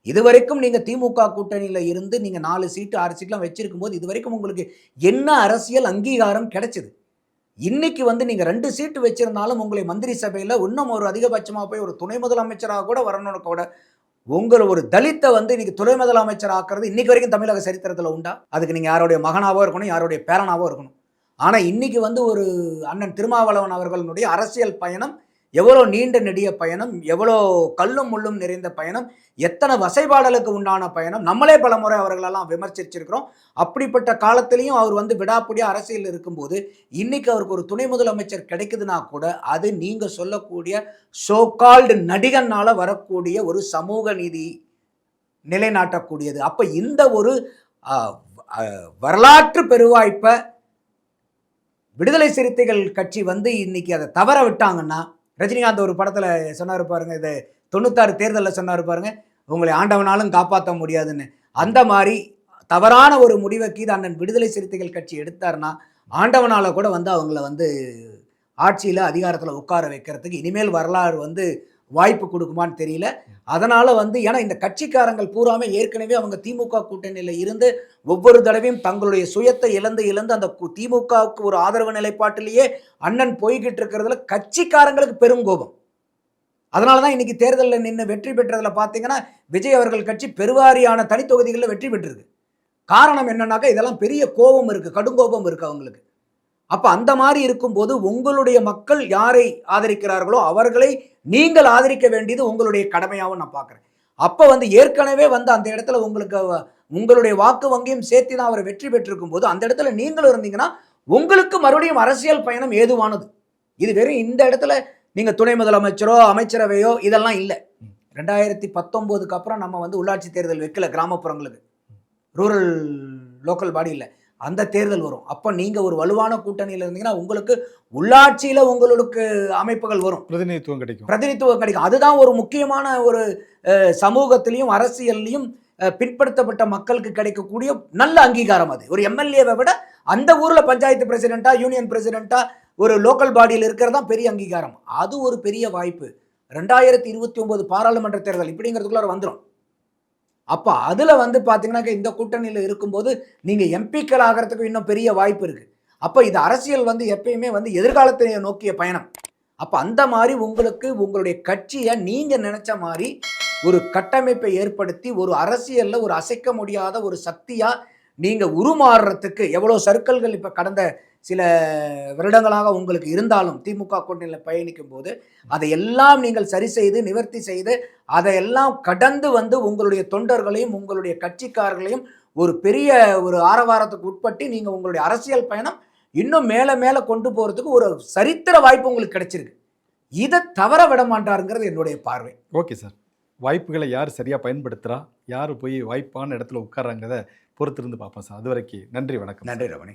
இதுவரைக்கும் நீங்கள் திமுக கூட்டணியில் இருந்து நீங்கள் 4 சீட்டு 6 சீட்லாம் வச்சிருக்கும் போது இதுவரைக்கும் உங்களுக்கு என்ன அரசியல் அங்கீகாரம் கிடைச்சது? இன்னைக்கு வந்து நீங்கள் 2 சீட்டு வச்சிருந்தாலும் உங்களை மந்திரி சபையில் இன்னும் ஒரு அதிகபட்சமாக போய் ஒரு துணை முதலமைச்சராக கூட வரணும்னு கூட, உங்களை ஒரு தலித்தை வந்து இன்னைக்கு துணை முதலமைச்சர் ஆக்குறது இன்னைக்கு வரைக்கும் தமிழக சரித்திரத்தில் உண்டா? அதுக்கு நீங்கள் யாருடைய மகனாவோ இருக்கணும், யாருடைய பேரனாவோ இருக்கணும். ஆனால் இன்னைக்கு வந்து ஒரு அண்ணன் திருமாவளவன் அவர்களுடைய அரசியல் பயணம் எவ்வளோ நீண்ட நெடிய பயணம், எவ்வளோ கல்லும் முள்ளும் நிறைந்த பயணம், எத்தனை வசைபாடலுக்கு உண்டான பயணம், நம்மளே பல முறை அவர்களெல்லாம் விமர்சிச்சிருக்கிறோம். அப்படிப்பட்ட காலத்திலையும் அவர் வந்து விடாப்பிடியாக அரசியல் இருக்கும்போது இன்னைக்கு அவருக்கு ஒரு துணை முதலமைச்சர் கிடைக்குதுன்னா கூட அது நீங்கள் சொல்லக்கூடிய சோகால்டு நடிகனால் வரக்கூடிய ஒரு சமூக நீதி நிலைநாட்டக்கூடியது. அப்போ இந்த ஒரு வரலாற்று பெருவாய்ப்பை விடுதலை சிறுத்தைகள் கட்சி வந்து இன்னைக்கு அதை தவற விட்டாங்கன்னா, ரஜினிகாந்த் ஒரு படத்தில் சொன்னார் பாருங்க, இது 96 தேர்தலில் சொன்னார் பாருங்க, உங்களை ஆண்டவனாலும் காப்பாற்ற முடியாதுன்னு. அந்த மாதிரி தவறான ஒரு முடிவைக்கு இது அண்ணன் விடுதலை சிறுத்தைகள் கட்சி எடுத்தார்னா, ஆண்டவனால் கூட வந்து அவங்கள வந்து ஆட்சியில் அதிகாரத்தில் உட்கார வைக்கிறதுக்கு இனிமேல் வரலாறு வந்து வாய்ப்பு கொடுக்குமான்னு தெரியல. அதனால் வந்து ஏன்னா இந்த கட்சிக்காரங்கள் பூராமே ஏற்கனவே அவங்க திமுக கூட்டணியில் இருந்து ஒவ்வொரு தடவையும் தங்களுடைய சுயத்தை இழந்து அந்த திமுகவுக்கு ஒரு ஆதரவு நிலைப்பாட்டிலேயே அண்ணன் போய்கிட்டு இருக்கிறதுல கட்சிக்காரங்களுக்கு பெரும் கோபம். அதனால தான் இன்னைக்கு தேர்தலில் நின்று வெற்றி பெற்றதில் பார்த்தீங்கன்னா விஜய் அவர்கள் கட்சி பெருவாரியான தனித்தொகுதிகளில் வெற்றி பெற்றிருக்கு. காரணம் என்னன்னாக்கா இதெல்லாம் பெரிய கோபம் இருக்குது, கடுங்கோபம் இருக்குது அவங்களுக்கு. அப்போ அந்த மாதிரி இருக்கும்போது உங்களுடைய மக்கள் யாரை ஆதரிக்கிறார்களோ அவர்களை நீங்கள் ஆதரிக்க வேண்டியது உங்களுடைய கடமையாகவும் நான் பார்க்குறேன். அப்போ வந்து ஏற்கனவே வந்து அந்த இடத்துல உங்களுடைய வாக்கு வங்கியும் சேர்த்து தான் அவர் வெற்றி பெற்றிருக்கும் போது அந்த இடத்துல நீங்களும் இருந்தீங்கன்னா உங்களுக்கு மறுபடியும் அரசியல் பயணம் ஏதுவானது. இது வெறும் இந்த இடத்துல நீங்கள் துணை முதலமைச்சரோ அமைச்சரவையோ இதெல்லாம் இல்லை. 2019க்கு அப்புறம் நம்ம வந்து உள்ளாட்சி தேர்தல் வைக்கல, கிராமப்புறங்களுக்கு ரூரல் லோக்கல் பாடி இல்லை, அந்த தேர்தல் வரும். அப்போ நீங்கள் ஒரு வலுவான கூட்டணியில் இருந்தீங்கன்னா உங்களுக்கு உள்ளாட்சியில் உங்களுக்கு அமைப்புகள் வரும், பிரதிநிதித்துவம் கிடைக்கும். அதுதான் ஒரு முக்கியமான ஒரு சமூகத்திலையும் அரசியல்லையும் பிற்படுத்தப்பட்ட மக்களுக்கு கிடைக்கக்கூடிய நல்ல அங்கீகாரம். அது ஒரு எம்எல்ஏவை விட அந்த ஊரில் பஞ்சாயத்து பிரசிடென்ட்டா, யூனியன் பிரசிடென்ட்டா, ஒரு லோக்கல் பாடியில் இருக்கிறது தான் பெரிய அங்கீகாரம். அது ஒரு பெரிய வாய்ப்பு 2029 பாராளுமன்ற தேர்தல் இப்படிங்கிறதுக்குள்ள வந்துடும். அப்போ அதில் வந்து பார்த்தீங்கன்னாக்க இந்த கூட்டணியில் இருக்கும்போது நீங்கள் எம்பிக்கள் ஆகிறதுக்கு இன்னும் பெரிய வாய்ப்பு இருக்குது. அப்போ இது அரசியல் வந்து எப்பயுமே வந்து எதிர்காலத்தை நோக்கிய பயணம். அப்போ அந்த மாதிரி உங்களுக்கு உங்களுடைய கட்சியை நீங்கள் நினைச்ச மாதிரி ஒரு கட்டமைப்பை ஏற்படுத்தி ஒரு அரசியல்ல ஒரு அசைக்க முடியாத ஒரு சக்தியா நீங்க உருமாறுறதுக்கு எவ்வளவு சர்க்கிள்கள் இப்ப கடந்த சில வருடங்களாக உங்களுக்கு இருந்தாலும் திமுக கூட்டணியில் பயணிக்கும் போது அதையெல்லாம் நீங்கள் சரி செய்து நிவர்த்தி செய்து அதையெல்லாம் கடந்து வந்து உங்களுடைய தொண்டர்களையும் உங்களுடைய கட்சிக்காரர்களையும் ஒரு பெரிய ஒரு ஆரவாரத்துக்கு உட்பட்டு நீங்க உங்களுடைய அரசியல் பயணம் இன்னும் மேல மேல கொண்டு போறதுக்கு ஒரு சரித்திர வாய்ப்பு உங்களுக்கு கிடைச்சிருக்கு. இதை தவற விட மாட்டாருங்கிறது என்னுடைய பார்வை. Okay sir. வாய்ப்புகளை யார் சரியாக பயன்படுத்துகிறா, யார் போய் வாய்ப்பான இடத்துல உட்காராங்கிறத பொறுத்திருந்து பார்ப்போம் சார். அது வரைக்கும் நன்றி, வணக்கம். நன்றி ரமணி.